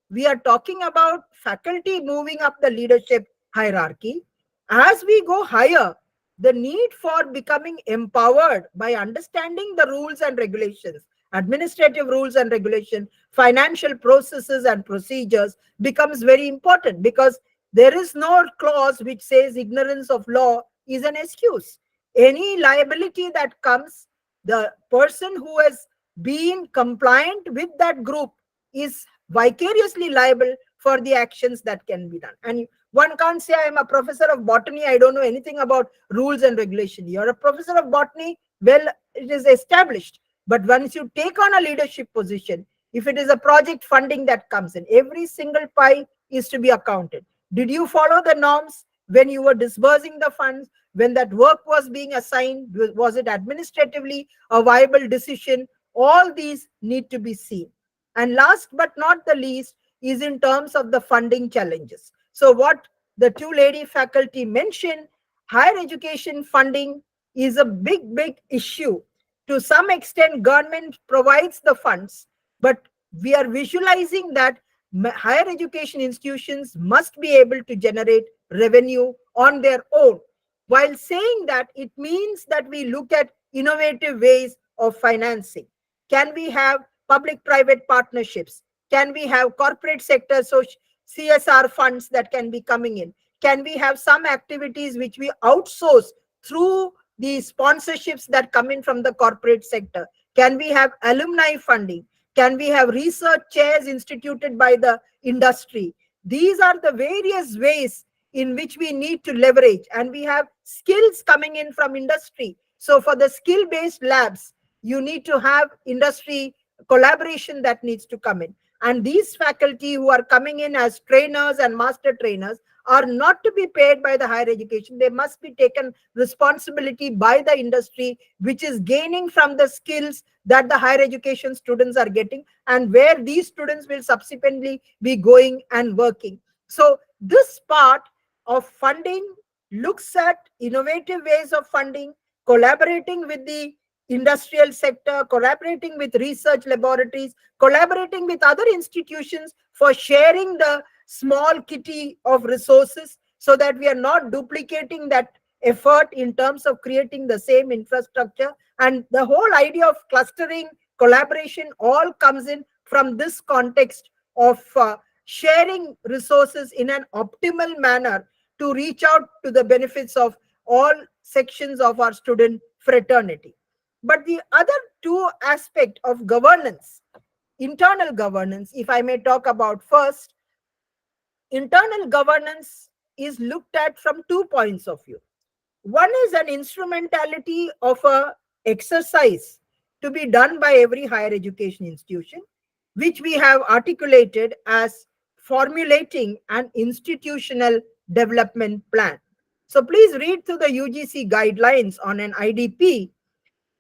we are talking about faculty moving up the leadership hierarchy, as we go higher, the need for becoming empowered by understanding the rules and regulations, administrative rules and regulation, financial processes and procedures becomes very important, because there is no clause which says ignorance of law is an excuse. Any liability that comes, the person who has been compliant with that group is vicariously liable for the actions that can be done. And One can't say I am a professor of botany, I don't know anything about rules and regulation. You're a professor of botany, well, it is established. But once you take on a leadership position, if it is a project funding that comes in, every single pie is to be accounted. Did you follow the norms when you were disbursing the funds? When that work was being assigned, was it administratively a viable decision? All these need to be seen. And last but not the least is in terms of the funding challenges. So what the two lady faculty mentioned, higher education funding is a big issue. To some extent, government provides the funds, but we are visualizing that higher education institutions must be able to generate revenue on their own. While saying that, it means that we look at innovative ways of financing. Can we have public-private partnerships? Can we have corporate sector, so CSR funds that can be coming in? Can we have some activities which we outsource through the sponsorships that come in from the corporate sector? Can we have alumni funding? Can we have research chairs instituted by the industry? These are the various ways in which we need to leverage, and we have skills coming in from industry. So for the skill-based labs, you need to have industry collaboration that needs to come in. And these faculty who are coming in as trainers and master trainers are not to be paid by the higher education. They must be taken responsibility by the industry, which is gaining from the skills that the higher education students are getting, and where these students will subsequently be going and working. So this part of funding looks at innovative ways of funding, collaborating with the industrial sector, collaborating with research laboratories, collaborating with other institutions for sharing the small kitty of resources, so that we are not duplicating that effort in terms of creating the same infrastructure. And the whole idea of clustering, collaboration, all comes in from this context of sharing resources in an optimal manner to reach out to the benefits of all sections of our student fraternity. But the other two aspects of governance, internal governance, if I may talk about first, internal governance is looked at from 2 points of view. One is an instrumentality of a exercise to be done by every higher education institution, which we have articulated as formulating an institutional development plan. So please read through the UGC guidelines on an IDP,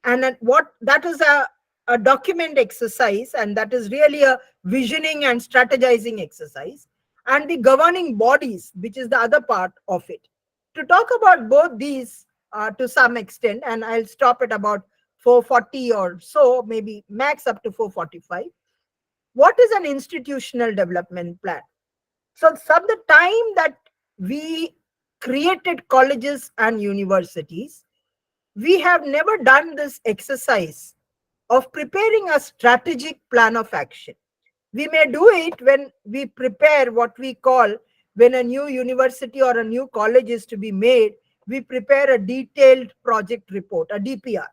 and what that is a document exercise, and that is really a visioning and strategizing exercise, and the governing bodies, which is the other part of it. To talk about both these to some extent, and I'll stop at about 440 or so, maybe max up to 445. What is an institutional development plan? So from the time that we created colleges and universities, we have never done this exercise of preparing a strategic plan of action. We may do it when we prepare what we call, when a new university or a new college is to be made, we prepare a detailed project report, a DPR.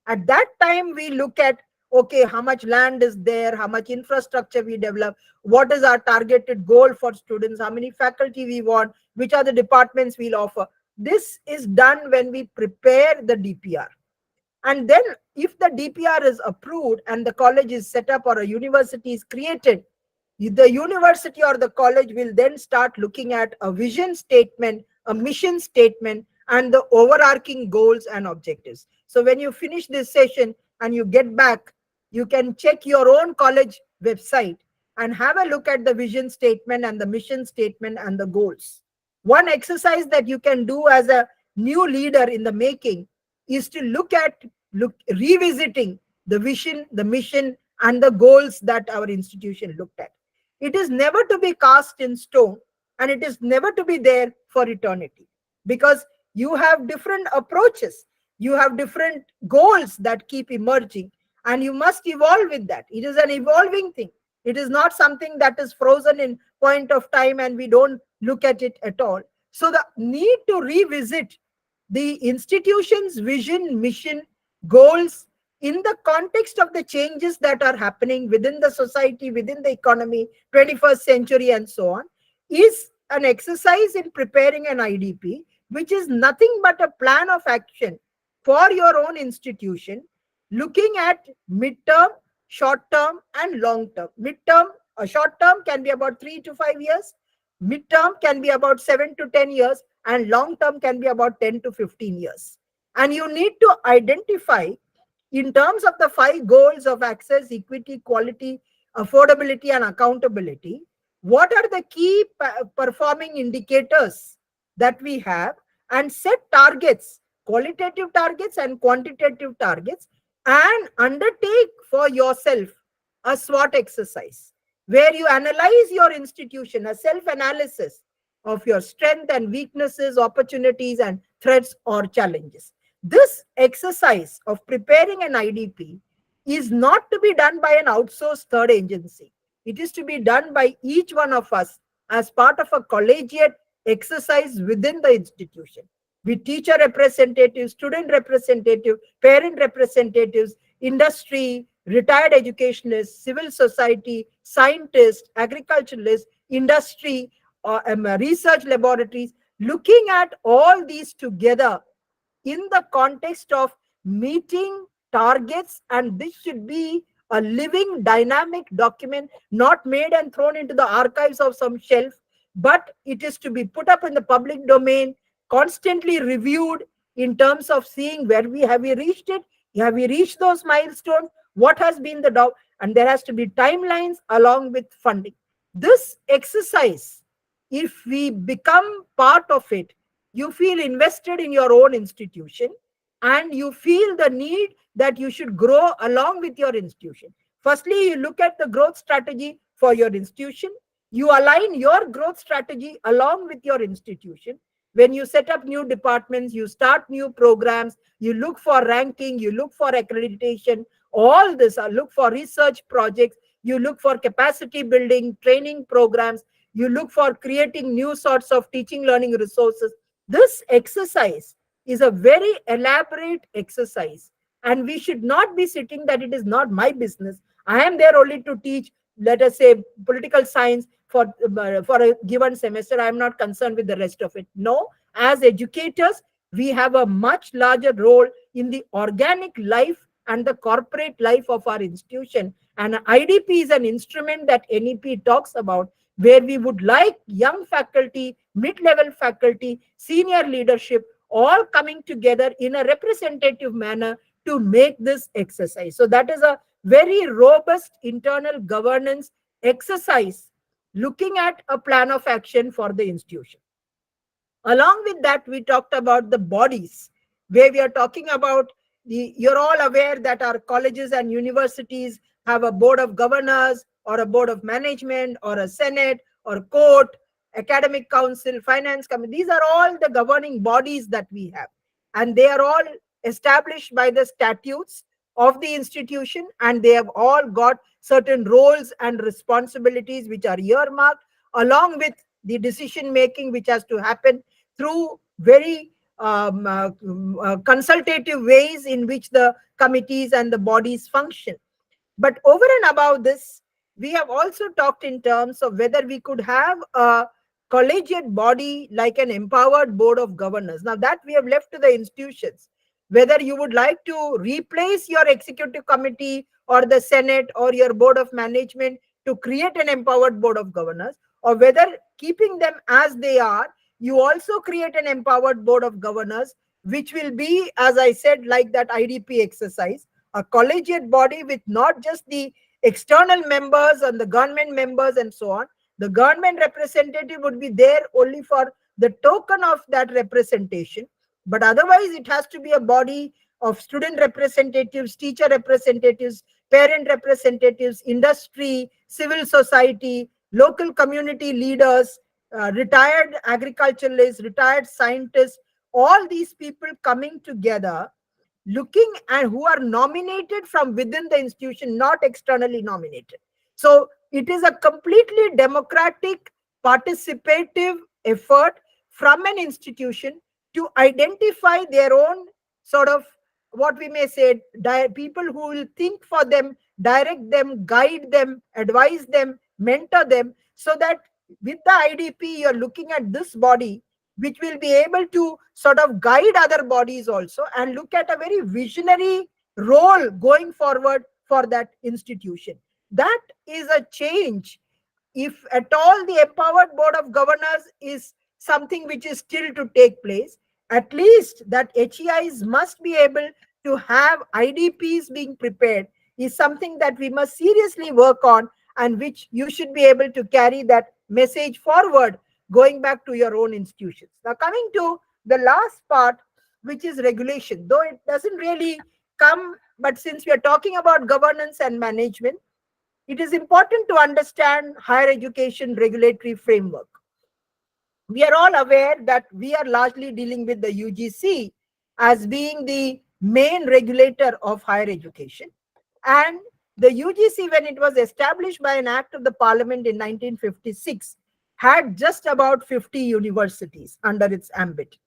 At that time, we look at, okay, how much land is there, how much infrastructure we develop, what is our targeted goal for students, how many faculty we want, which are the departments we'll offer. This is done when we prepare the DPR. And then if the DPR is approved and the college is set up or a university is created, the university or the college will then start looking at a vision statement, a mission statement, and the overarching goals and objectives. So when you finish this session and you get back, you can check your own college website and have a look at the vision statement and the mission statement and the goals. One exercise that you can do as a new leader in the making is to revisiting the vision, the mission, and the goals that our institution looked at. It is never to be cast in stone, and it is never to be there for eternity, because you have different approaches, you have different goals that keep emerging, and you must evolve with that. It is an evolving thing. It is not something that is frozen in point of time and we don't look at it at all. So the need to revisit the institution's vision, mission, goals in the context of the changes that are happening within the society, within the economy, 21st century and so on, is an exercise in preparing an IDP, which is nothing but a plan of action for your own institution, looking at midterm, short term, and long term. Midterm, a short term can be about 3 to 5 years, midterm can be about 7 to 10 years, and long term can be about 10 to 15 years. And you need to identify, in terms of the 5 goals of access, equity, quality, affordability, and accountability, what are the key performing indicators that we have, and set targets, qualitative targets and quantitative targets, and undertake for yourself a SWOT exercise where you analyze your institution, a self analysis of your strength and weaknesses, opportunities, and threats or challenges. This exercise of preparing an IDP is not to be done by an outsourced third agency. It is to be done by each one of us as part of a collegiate exercise within the institution, with teacher representatives, student representatives, parent representatives, industry, retired educationalists, civil society, scientists, agriculturalists, industry, research laboratories, looking at all these together in the context of meeting targets. And this should be a living, dynamic document, not made and thrown into the archives of some shelf, but it is to be put up in the public domain, constantly reviewed in terms of seeing where have we reached it, have we reached those milestones, what has been the and there has to be timelines along with funding. This exercise, if we become part of it, you feel invested in your own institution, and you feel the need that you should grow along with your institution. Firstly, you look at the growth strategy for your institution. You align your growth strategy along with your institution. When you set up new departments, you start new programs, you look for ranking, you look for accreditation, all this, look for research projects, you look for capacity building, training programs, you look for creating new sorts of teaching learning resources. This exercise is a very elaborate exercise, and we should not be sitting that it is not my business. I am there only to teach, let us say, political science for a given semester. I am not concerned with the rest of it. No, as educators, we have a much larger role in the organic life and the corporate life of our institution. And IDP is an instrument that NEP talks about, where we would like young faculty, mid-level faculty, senior leadership, all coming together in a representative manner to make this exercise. So that is a very robust internal governance exercise, looking at a plan of action for the institution. Along with that, we talked about the bodies, where we are talking about you're all aware that our colleges and universities have a board of governors, or a board of management, or a senate, or court, academic council, finance committee. These are all the governing bodies that we have. And they are all established by the statutes of the institution, and they have all got certain roles and responsibilities which are earmarked, along with the decision making which has to happen through very consultative ways in which the committees and the bodies function. But over and above this, we have also talked in terms of whether we could have a collegiate body like an empowered board of governors. Now that we have left to the institutions, whether you would like to replace your executive committee or the senate or your board of management to create an empowered board of governors, or whether keeping them as they are, you also create an empowered board of governors, which will be, as I said, like that IDP exercise, a collegiate body with not just the external members and the government members and so on. The government representative would be there only for the token of that representation. But otherwise, it has to be a body of student representatives, teacher representatives, parent representatives, industry, civil society, local community leaders, retired agriculturalists, retired scientists, all these people coming together, looking at who are nominated from within the institution, not externally nominated. So it is a completely democratic, participative effort from an institution to identify their own sort of, what we may say, people who will think for them, direct them, guide them, advise them, mentor them, so that with the IDP, you're looking at this body, which will be able to sort of guide other bodies also and look at a very visionary role going forward for that institution. That is a change. If at all the empowered board of governors is something which is still to take place, at least that HEIs must be able to have IDPs being prepared is something that we must seriously work on, and which you should be able to carry that message forward going back to your own institutions. Now, coming to the last part, which is regulation, though it doesn't really come, but since we are talking about governance and management, it is important to understand higher education regulatory framework. We are all aware that we are largely dealing with the UGC as being the main regulator of higher education. And the UGC, when it was established by an act of the parliament in 1956, had just about 50 universities under its ambit.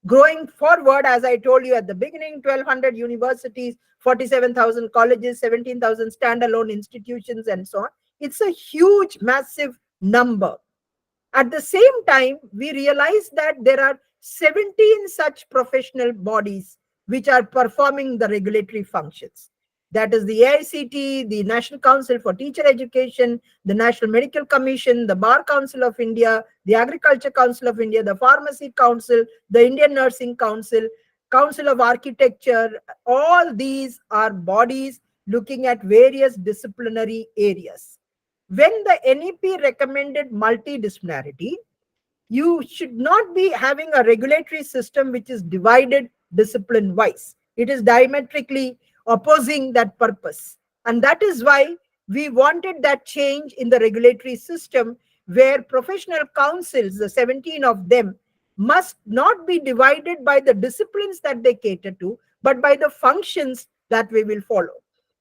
Growing forward, as I told you at the beginning, 1,200 universities, 47,000 colleges, 17,000 standalone institutions, and so on. It's a huge, massive number. At the same time, we realize that there are 17 such professional bodies which are performing the regulatory functions. That is the AICT, the National Council for Teacher Education, the National Medical Commission, the Bar Council of India, the Agriculture Council of India, the Pharmacy Council, the Indian Nursing Council, Council of Architecture. All these are bodies looking at various disciplinary areas. When the NEP recommended multidisciplinarity, you should not be having a regulatory system which is divided discipline wise. It is diametrically opposing that purpose. And that is why we wanted that change in the regulatory system, where professional councils, the 17 of them, must not be divided by the disciplines that they cater to, but by the functions that we will follow.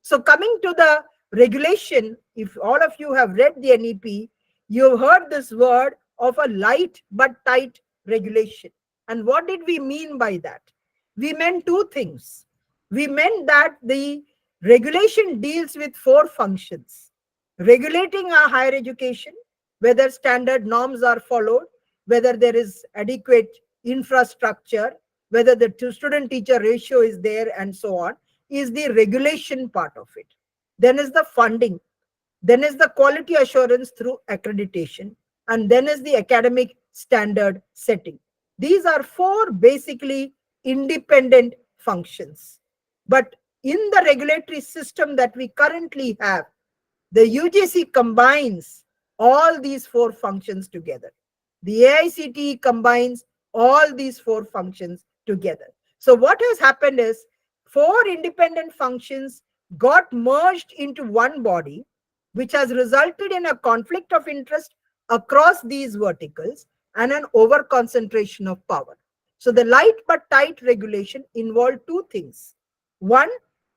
So coming to the regulation, if all of you have read the NEP, you've heard this word of a light but tight regulation. And what did we mean by that? We meant two things. We meant that the regulation deals with 4 functions: regulating our higher education, whether standard norms are followed, whether there is adequate infrastructure, whether the student-teacher ratio is there, and so on, is the regulation part of it. Then is the funding. Then is the quality assurance through accreditation. And then is the academic standard setting. These are 4 basically independent functions. But in the regulatory system that we currently have, the UGC combines all these 4 functions together. The AICTE combines all these 4 functions together. So what has happened is 4 independent functions got merged into one body, which has resulted in a conflict of interest across these verticals and an over concentration of power. So the light but tight regulation involved 2 things. One,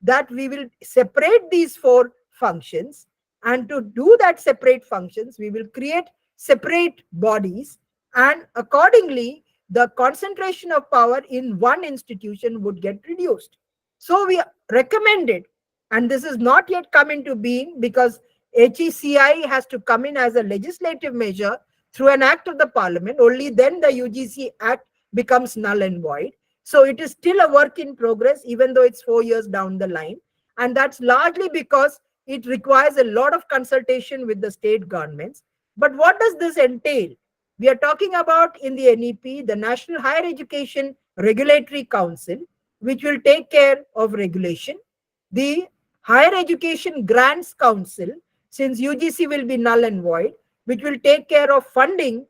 that we will separate these 4 functions, and to do that separate functions, we will create separate bodies, and accordingly, the concentration of power in one institution would get reduced. So we recommended, and this is not yet come into being because HECI has to come in as a legislative measure through an act of the parliament. Only then the UGC Act becomes null and void. So it is still a work in progress, even though it's 4 years down the line. And that's largely because it requires a lot of consultation with the state governments. But what does this entail? We are talking about in the NEP, the National Higher Education Regulatory Council, which will take care of regulation. The Higher Education Grants Council, since UGC will be null and void, which will take care of funding.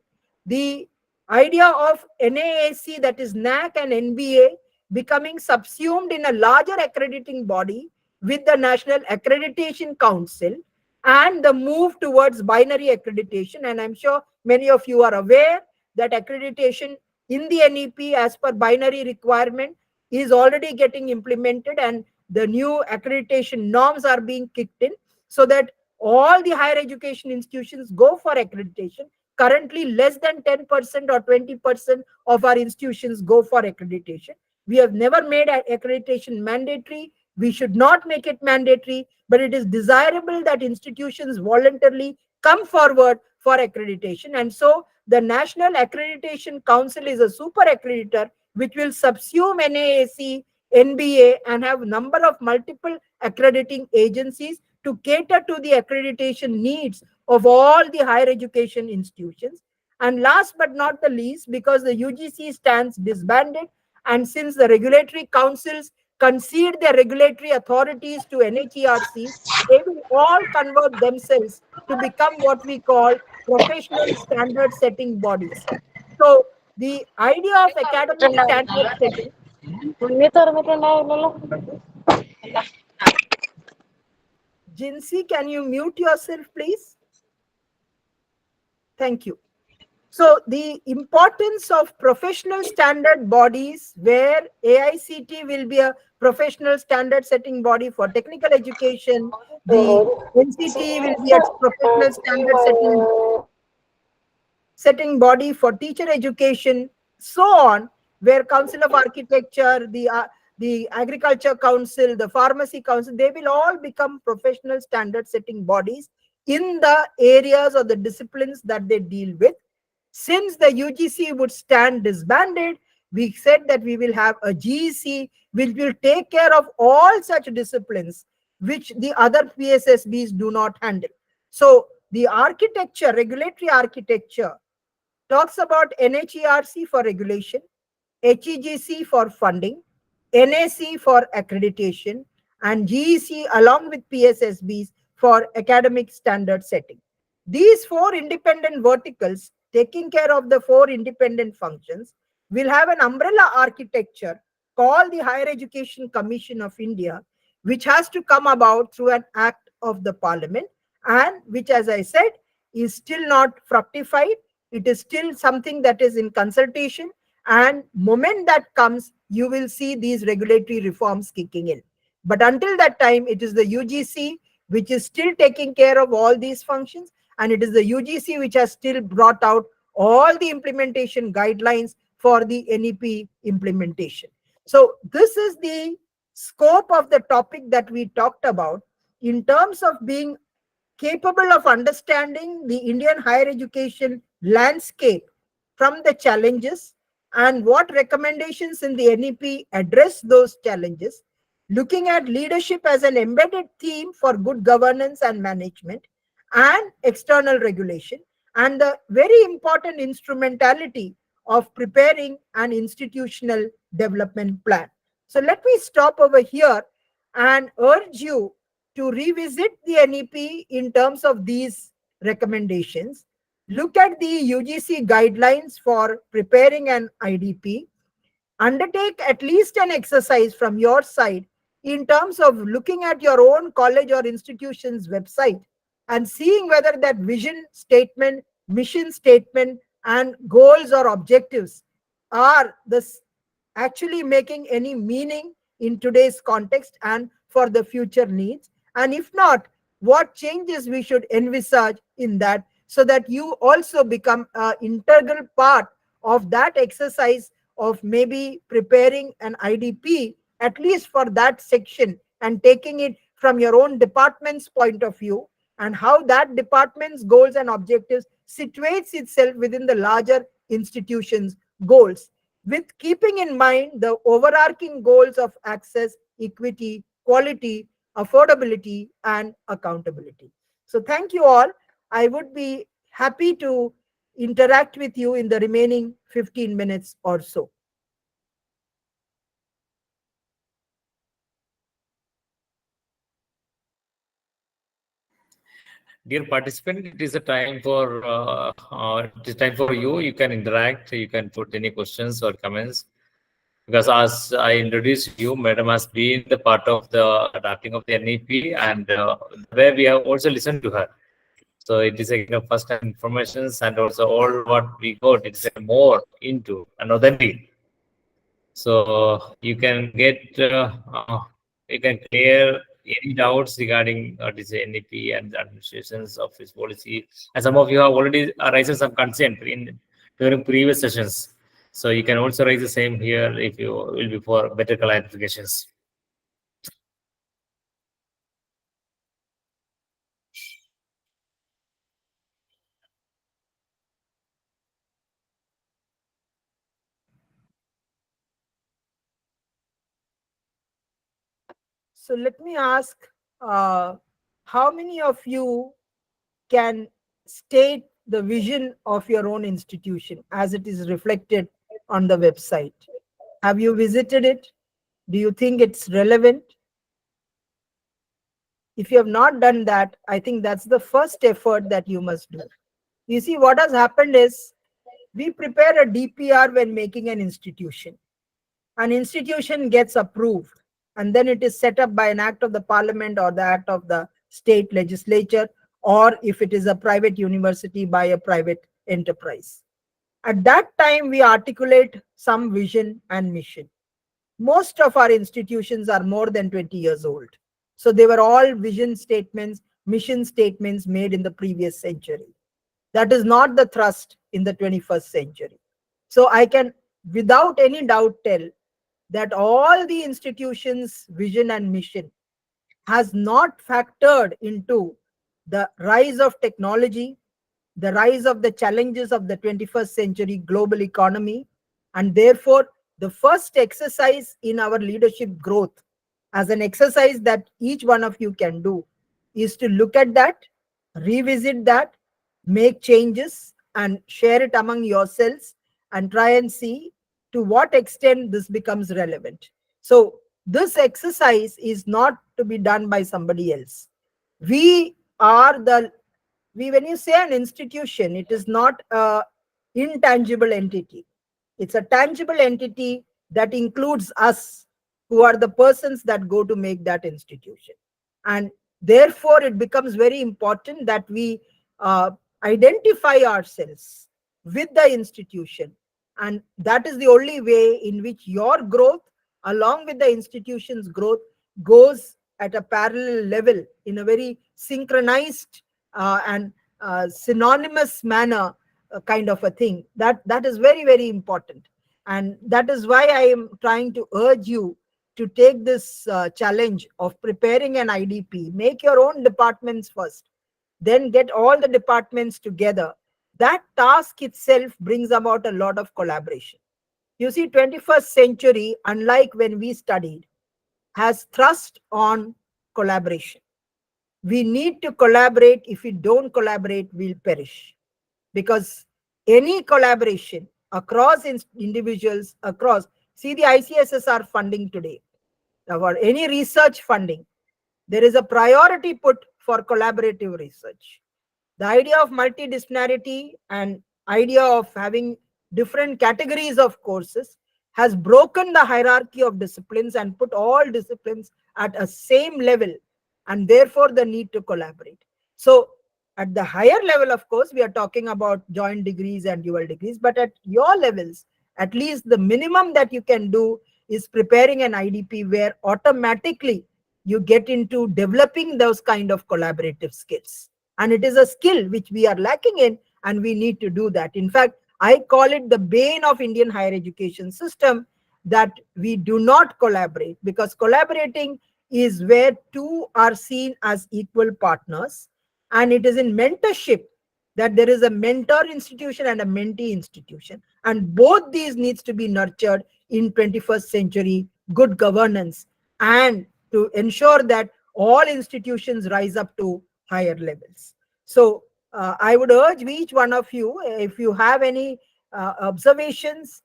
The idea of NAAC, that is NAC and NBA, becoming subsumed in a larger accrediting body with the National Accreditation Council, and the move towards binary accreditation. And I'm sure many of you are aware that accreditation in the NEP as per binary requirement is already getting implemented, and the new accreditation norms are being kicked in so that all the higher education institutions go for accreditation. Currently, less than 10% or 20% of our institutions go for accreditation. We have never made accreditation mandatory. We should not make it mandatory, but it is desirable that institutions voluntarily come forward for accreditation. And so the National Accreditation Council is a super accreditor which will subsume NAAC, NBA, and have number of multiple accrediting agencies to cater to the accreditation needs of all the higher education institutions. And last but not the least, because the UGC stands disbanded, and since the regulatory councils concede their regulatory authorities to NHERCs, they will all convert themselves to become what we call professional standard setting bodies. So the idea of academic standard setting. Jinsi, can you mute yourself, please? Thank you. So the importance of professional standard bodies, where AICT will be a professional standard setting body for technical education, the NCT will be a professional standard setting body for teacher education, so on, where Council of Architecture, the Agriculture Council, the Pharmacy Council, they will all become professional standard setting bodies in the areas or the disciplines that they deal with. Since the UGC would stand disbanded, we said that we will have a GEC which will take care of all such disciplines which the other PSSBs do not handle. So the architecture, regulatory architecture, talks about NHERC for regulation, HEGC for funding, NAC for accreditation, and GEC along with PSSBs for academic standard setting. These four independent verticals, taking care of the four independent functions, will have an umbrella architecture called the Higher Education Commission of India, which has to come about through an act of the Parliament, and which, as I said, is still not fructified. It is still something that is in consultation, and moment that comes, you will see these regulatory reforms kicking in. But until that time, it is the UGC which is still taking care of all these functions, and it is the UGC which has still brought out all the implementation guidelines for the NEP implementation. So this is the scope of the topic that we talked about in terms of being capable of understanding the Indian higher education landscape from the challenges, and what recommendations in the NEP address those challenges, looking at leadership as an embedded theme for good governance and management and external regulation, and the very important instrumentality of preparing an institutional development plan. So let me stop over here and urge you to revisit the NEP in terms of these recommendations. Look at the UGC guidelines for preparing an IDP. Undertake at least an exercise from your side in terms of looking at your own college or institution's website and seeing whether that vision statement, mission statement, and goals or objectives are this actually making any meaning in today's context and for the future needs. And if not, what changes we should envisage in that, so that you also become an integral part of that exercise of maybe preparing an IDP, at least for that section, and taking it from your own department's point of view, and how that department's goals and objectives situates itself within the larger institution's goals, with keeping in mind the overarching goals of access, equity, quality, affordability, and accountability. So thank you all. I would be happy to interact with you in the remaining 15 minutes or so. Dear participant, it is a time for you. You can interact. You can put any questions or comments. Because as I introduced you, Madam has been the part of the adapting of the NEP, and where we have also listened to her. So it is a first time informations, and also all what we got, it's more into and authentic. So you can get, you can clear any doubts regarding this NEP and the administration's office policy. And some of you have already raised some concern during previous sessions. So you can also raise the same here if you will be for better clarifications. So let me ask, how many of you can state the vision of your own institution as it is reflected on the website? Have you visited it? Do you think it's relevant? If you have not done that, I think that's the first effort that you must do. You see, what has happened is we prepare a DPR when making an institution. An institution gets approved, and then it is set up by an act of the parliament or the act of the state legislature, or if it is a private university, by a private enterprise. At that time, we articulate some vision and mission. Most of our institutions are more than 20 years old. So they were all vision statements, mission statements made in the previous century. That is not the thrust in the 21st century. So I can, without any doubt, tell that all the institutions' vision and mission has not factored into the rise of technology, the rise of the challenges of the 21st century global economy, and therefore the first exercise in our leadership growth, as an exercise that each one of you can do, is to look at that, revisit that, make changes and share it among yourselves, and try and see to what extent this becomes relevant. So this exercise is not to be done by somebody else. We are the, when you say an institution, it is not a intangible entity. It's a tangible entity that includes us, who are the persons that go to make that institution. And therefore, it becomes very important that we identify ourselves with the institution. And that is the only way in which your growth, along with the institution's growth, goes at a parallel level in a very synchronized and synonymous manner, kind of a thing. That is very, very important. And that is why I am trying to urge you to take this challenge of preparing an IDP. Make your own departments first, then get all the departments together. That task itself brings about a lot of collaboration. You see, 21st century, unlike when we studied, has thrust on collaboration. We need to collaborate. If we don't collaborate, we'll perish. Because any collaboration across individuals, across, see the ICSSR funding today, or any research funding, there is a priority put for collaborative research. The idea of multidisciplinarity and idea of having different categories of courses has broken the hierarchy of disciplines and put all disciplines at a same level, and therefore the need to collaborate. So at the higher level, of course, we are talking about joint degrees and dual degrees, but at your levels, at least the minimum that you can do is preparing an IDP where automatically you get into developing those kind of collaborative skills. And it is a skill which we are lacking in, and we need to do that. In fact, I call it the bane of Indian higher education system, that we do not collaborate, because collaborating is where two are seen as equal partners. And it is in mentorship that there is a mentor institution and a mentee institution. And both these needs to be nurtured in 21st century good governance, and to ensure that all institutions rise up to higher levels. So I would urge each one of you, if you have any observations,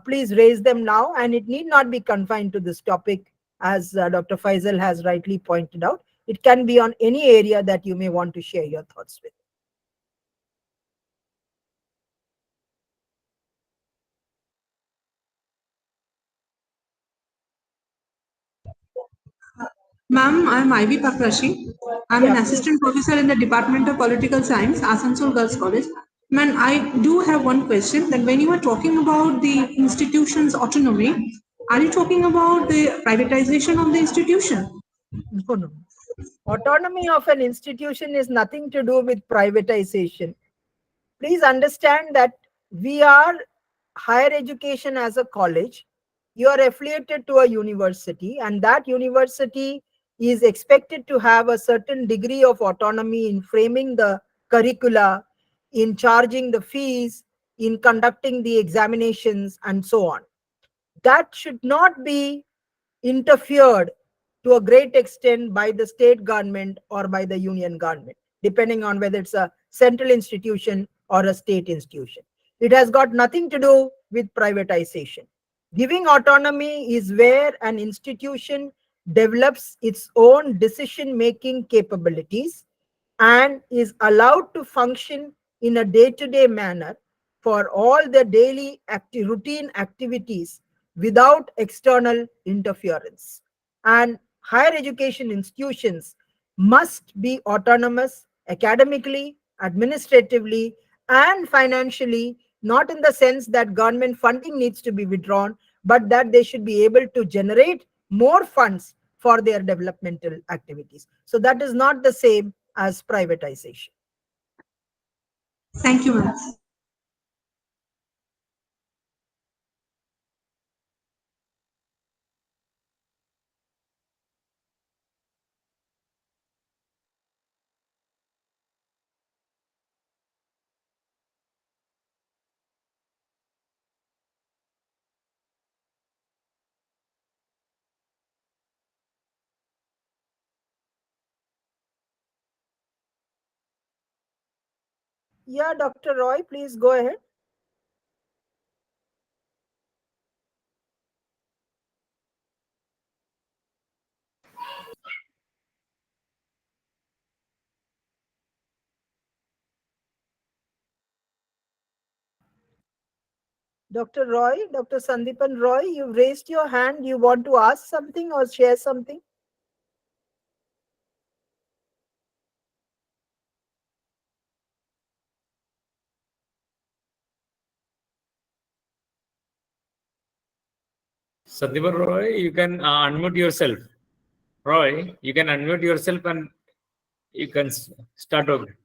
please raise them now. And it need not be confined to this topic, as Dr. Faisal has rightly pointed out. It can be on any area that you may want to share your thoughts with. Ma'am, I'm Ivy Pakrashi. I'm an Yeah, assistant professor in the Department of Political Science, Asansol Girls College. Ma'am, I do have one question, that when you are talking about the institution's autonomy, are you talking about the privatization of the institution? no, no. Autonomy of an institution is nothing to do with privatization. Please understand that we are higher education as a college. You are affiliated to a university, and that university is expected to have a certain degree of autonomy in framing the curricula, in charging the fees, in conducting the examinations, and so on. That should not be interfered to a great extent by the state government or by the union government, depending on whether it's a central institution or a state institution. It has got nothing to do with privatization. Giving autonomy is where an institution develops its own decision making capabilities and is allowed to function in a day-to-day manner for all the daily routine activities without external interference. And higher education institutions must be autonomous academically, administratively, and financially, not in the sense that government funding needs to be withdrawn, but that they should be able to generate more funds for their developmental activities. So that is not the same as privatization. Thank you, ma'am. Yeah, Dr. Roy, please go ahead. Dr. Roy, Dr. Sandipan Roy, you've raised your hand. You want to ask something or share something? Sandeep Roy, you can unmute yourself. Roy, you can unmute yourself and you can start over.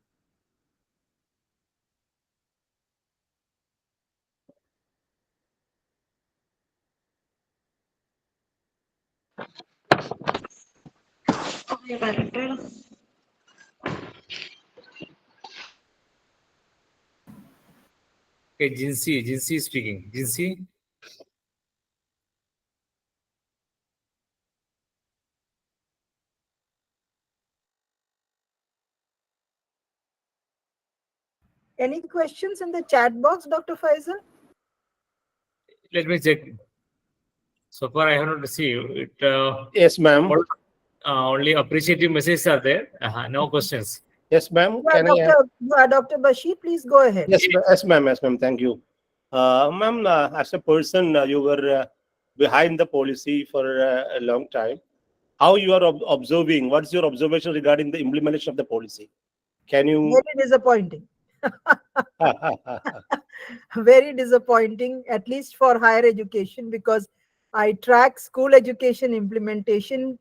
Okay, Jinsi is speaking. Jinsi. Any questions in the chat box, Dr. Faisal? Let me check. So far, I have not received it. Yes, ma'am. Only appreciative messages are there. No questions. Yes, ma'am. Yeah, Can I? Dr. Bashir, please go ahead. Yes, yes, ma'am. Yes, ma'am. Thank you. Ma'am, as a person, you were behind the policy for a long time. How you are observing? What's your observation regarding the implementation of the policy? Can you? Very disappointing. Very disappointing, at least for higher education, because I track school education implementation.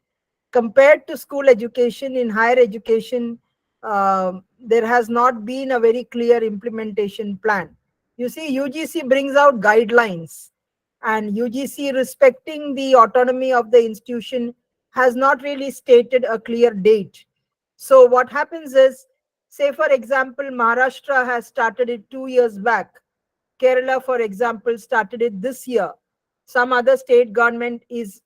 Compared to school education, in higher education, there has not been a very clear implementation plan. You see, UGC brings out guidelines, and UGC, respecting the autonomy of the institution, has not really stated a clear date. So what happens is, say for example, Maharashtra has started it 2 years back. Kerala, for example, started it this year. Some other state government is,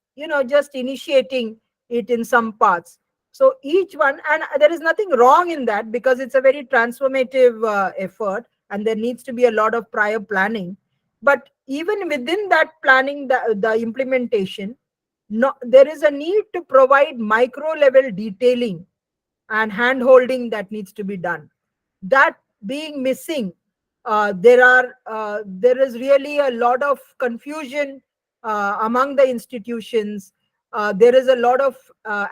just initiating it in some parts. So each one, and there is nothing wrong in that because it's a very transformative effort and there needs to be a lot of prior planning. But even within that planning, the implementation, no, there is a need to provide micro level detailing and hand holding that needs to be done. That being missing, there is really a lot of confusion among the institutions. There is a lot of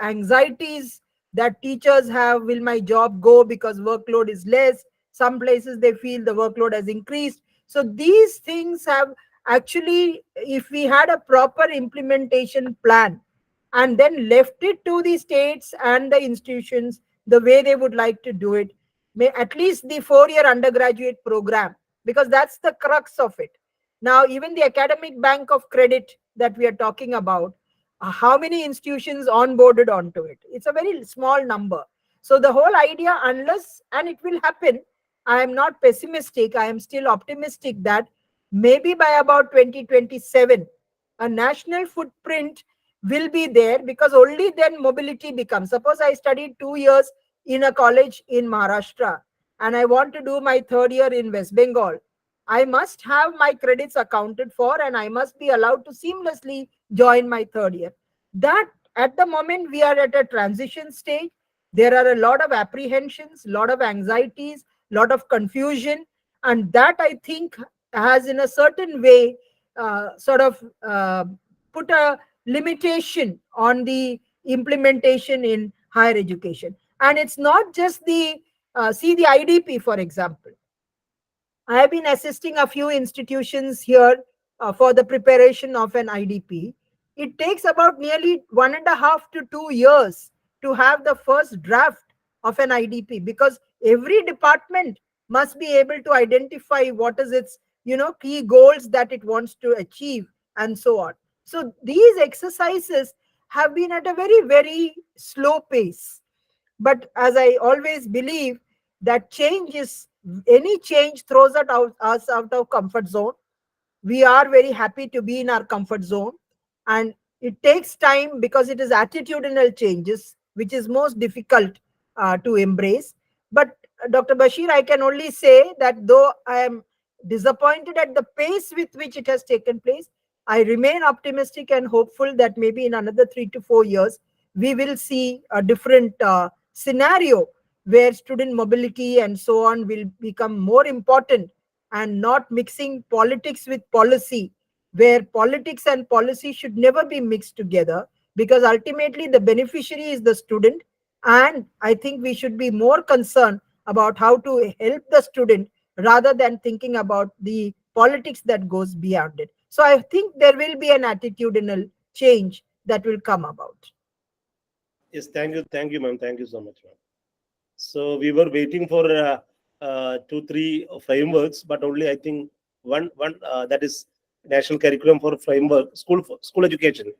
anxieties that teachers have. Will my job go because workload is less? Some places they feel the workload has increased. So these things have actually, if we had a proper implementation plan and then left it to the states and the institutions the way they would like to do it, may at least the 4-year undergraduate program, because that's the crux of it. Now, even the academic bank of credit that we are talking about, how many institutions onboarded onto it? It's a very small number. So the whole idea, unless, and it will happen, I am not pessimistic, I am still optimistic that maybe by about 2027, a national footprint will be there, because only then mobility becomes. Suppose I studied 2 years in a college in Maharashtra and I want to do my third year in West Bengal. I must have my credits accounted for and I must be allowed to seamlessly join my third year. That at the moment we are at a transition stage. There are a lot of apprehensions, lot of anxieties, lot of confusion, and that I think has in a certain way sort of put a limitation on the implementation in higher education. And it's not just the see the IDP, for example. I have been assisting a few institutions here for the preparation of an IDP. It takes about nearly 1.5 to 2 years to have the first draft of an IDP, because every department must be able to identify what is its key goals that it wants to achieve and so on. So these exercises have been at a very, very slow pace. But as I always believe, that any change throws us out of comfort zone. We are very happy to be in our comfort zone, and it takes time because it is attitudinal changes which is most difficult to embrace. But Dr. Bashir, I can only say that though I am disappointed at the pace with which it has taken place, I remain optimistic and hopeful that maybe in another 3 to 4 years we will see a different scenario where student mobility and so on will become more important, and not mixing politics with policy, where politics and policy should never be mixed together, because ultimately the beneficiary is the student. And I think we should be more concerned about how to help the student rather than thinking about the politics that goes beyond it. So I think there will be an attitudinal change that will come about. Yes, thank you, ma'am. Thank you so much, ma'am. So we were waiting for 2, 3 frameworks, but only I think one that is national curriculum for framework school education.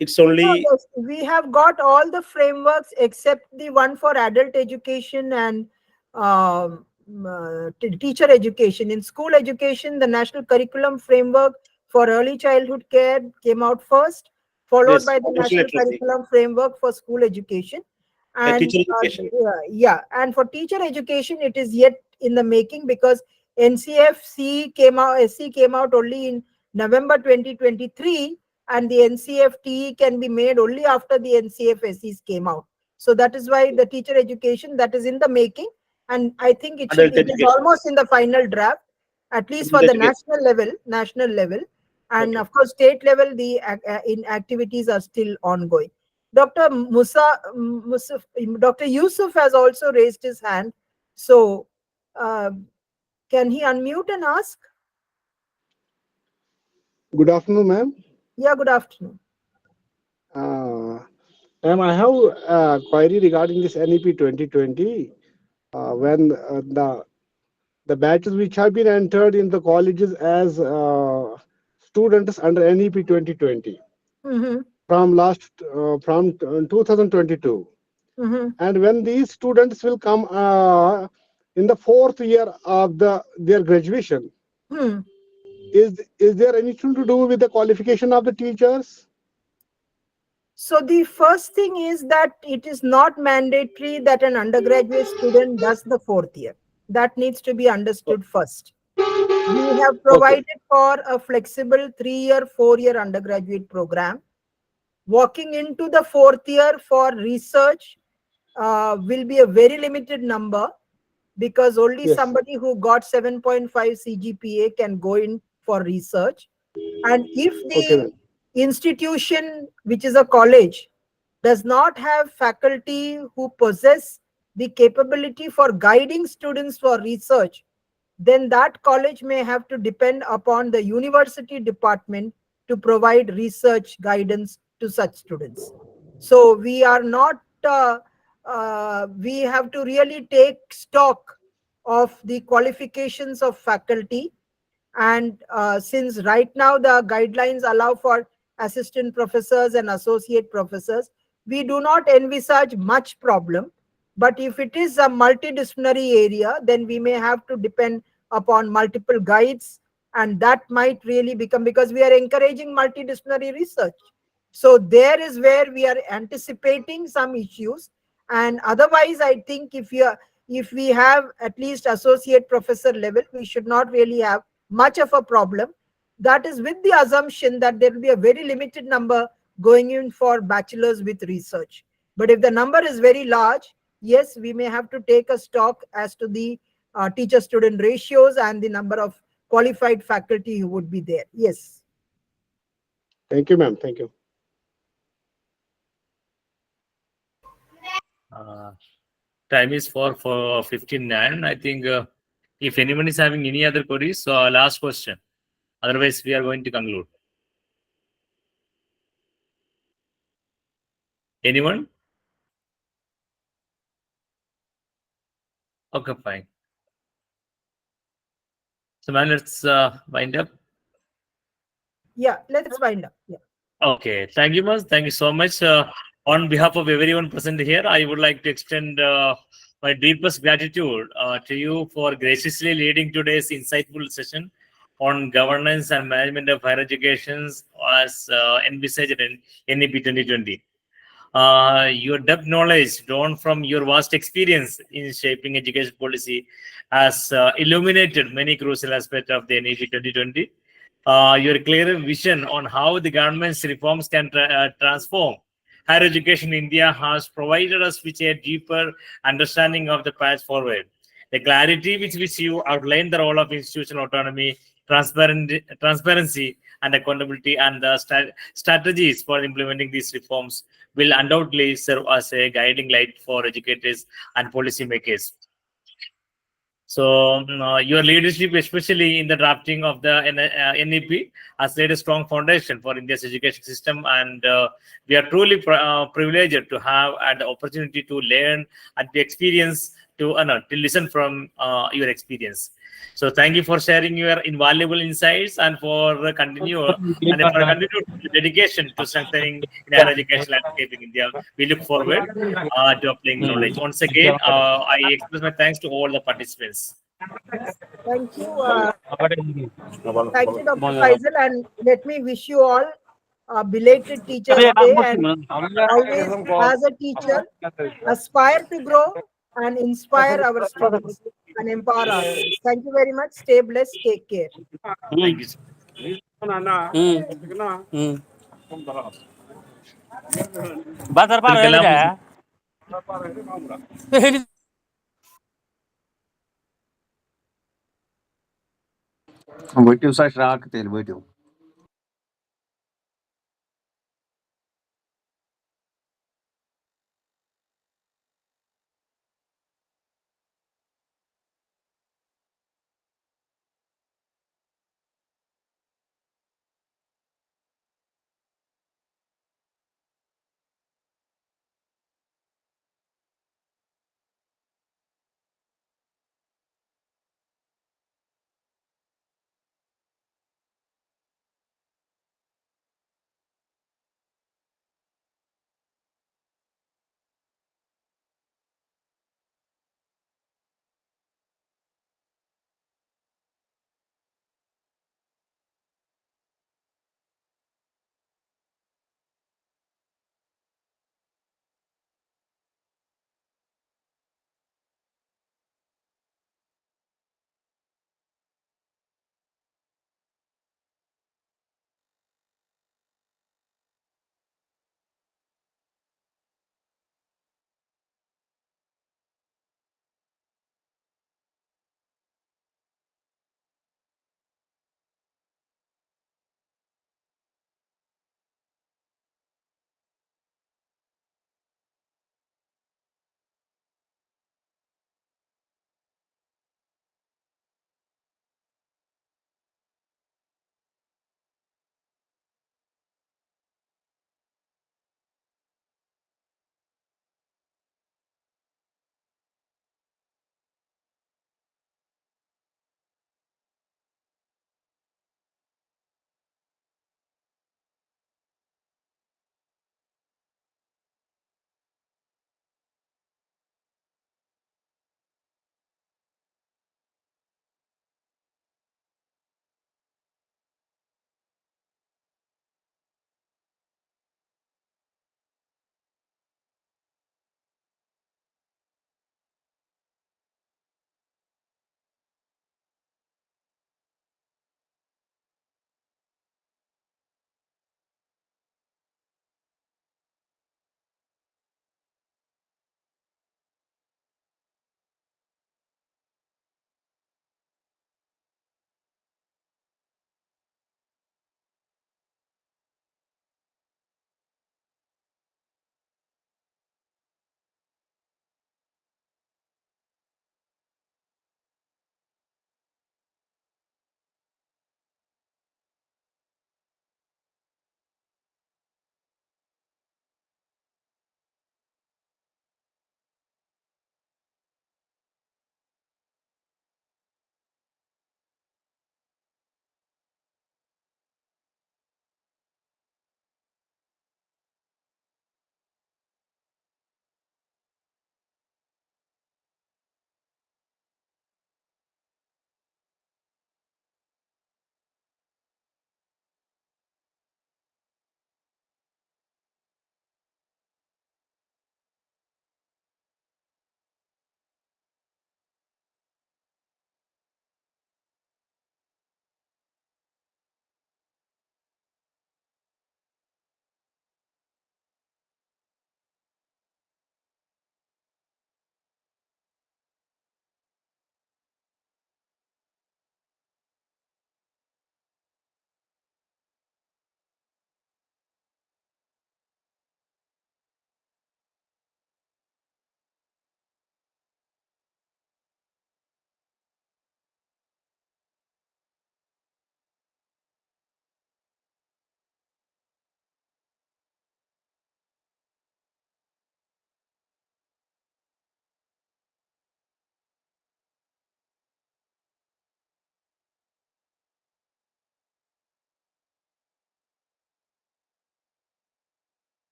It's only Yes, we have got all the frameworks except the one for adult education and teacher education. In school education, the national curriculum framework for early childhood care came out first, followed yes, by the financial national literacy, curriculum framework for school education. And teacher education. yeah, and for teacher education, it is yet in the making, because NCFC came out, SC came out only in November 2023, and the NCFTE can be made only after the NCFSEs came out. So that is why the teacher education, that is in the making, and I think it Adult is education. almost in the final draft, at least for Adult the education. national level, and Okay. of course state level the in activities are still ongoing. Dr. Dr. Yusuf has also raised his hand. So uh, can he unmute and ask? Good afternoon, ma'am. Yeah, good afternoon. Ma'am, I have a query regarding this NEP 2020. When the batches which have been entered in the colleges as students under NEP 2020 Mm-hmm. from 2022, Mm-hmm. and when these students will come in the fourth year of their graduation, Hmm. is there anything to do with the qualification of the teachers? So the first thing is that it is not mandatory that an undergraduate student does the fourth year. That needs to be understood first. We have Okay. provided for a flexible 3 year, 4 year undergraduate program. Walking into the fourth year for research will be a very limited number, because only Yes. somebody who got 7.5 CGPA can go in for research. And if Okay, the ma'am. institution, which is a college, does not have faculty who possess the capability for guiding students for research, then that college may have to depend upon the university department to provide research guidance to such students. So we are not, we have to really take stock of the qualifications of faculty. And since right now the guidelines allow for assistant professors and associate professors, we do not envisage much problem. But if it is a multidisciplinary area, then we may have to depend upon multiple guides, and that might really become, because we are encouraging multidisciplinary research. So there is where we are anticipating some issues. And otherwise, I think if we have at least associate professor level, we should not really have much of a problem. That is with the assumption that there will be a very limited number going in for bachelors with research. But if the number is very large, yes, we may have to take a stock as to the teacher-student ratios and the number of qualified faculty who would be there. Yes. Thank you, ma'am. Thank you. Time is for 59. I think if anyone is having any other queries, last question. Otherwise, we are going to conclude. Anyone? Okay, fine. So, man, let's wind up. Yeah, let's wind up. Yeah. Okay, thank you, Mas. Thank you so much. On behalf of everyone present here, I would like to extend my deepest gratitude to you for graciously leading today's insightful session on governance and management of higher education as envisaged in NEP 2020. Your depth knowledge drawn from your vast experience in shaping education policy has illuminated many crucial aspects of the NEP 2020. Your clear vision on how the government's reforms can transform higher education in India has provided us with a deeper understanding of the path forward. The clarity with which you outlined the role of institutional autonomy, transparency, and accountability, and the strategies for implementing these reforms will undoubtedly serve as a guiding light for educators and policymakers. So your leadership, especially in the drafting of the NEP, has laid a strong foundation for India's education system, and we are truly privileged to have had the opportunity to learn and to experience, to listen from your experience. So thank you for sharing your invaluable insights and for continued dedication to strengthening higher education landscape in India. We look forward to applying knowledge. Once again, I express my thanks to all the participants. Thank you. Thank you, Dr. Faisal, and let me wish you all a belated Teachers' Day. And always, as a teacher, aspire to grow and inspire our students and empower ourselves. Thank you very much. Stay blessed. Take care. Thank you. Võitiu sa šrāk teil võitiu.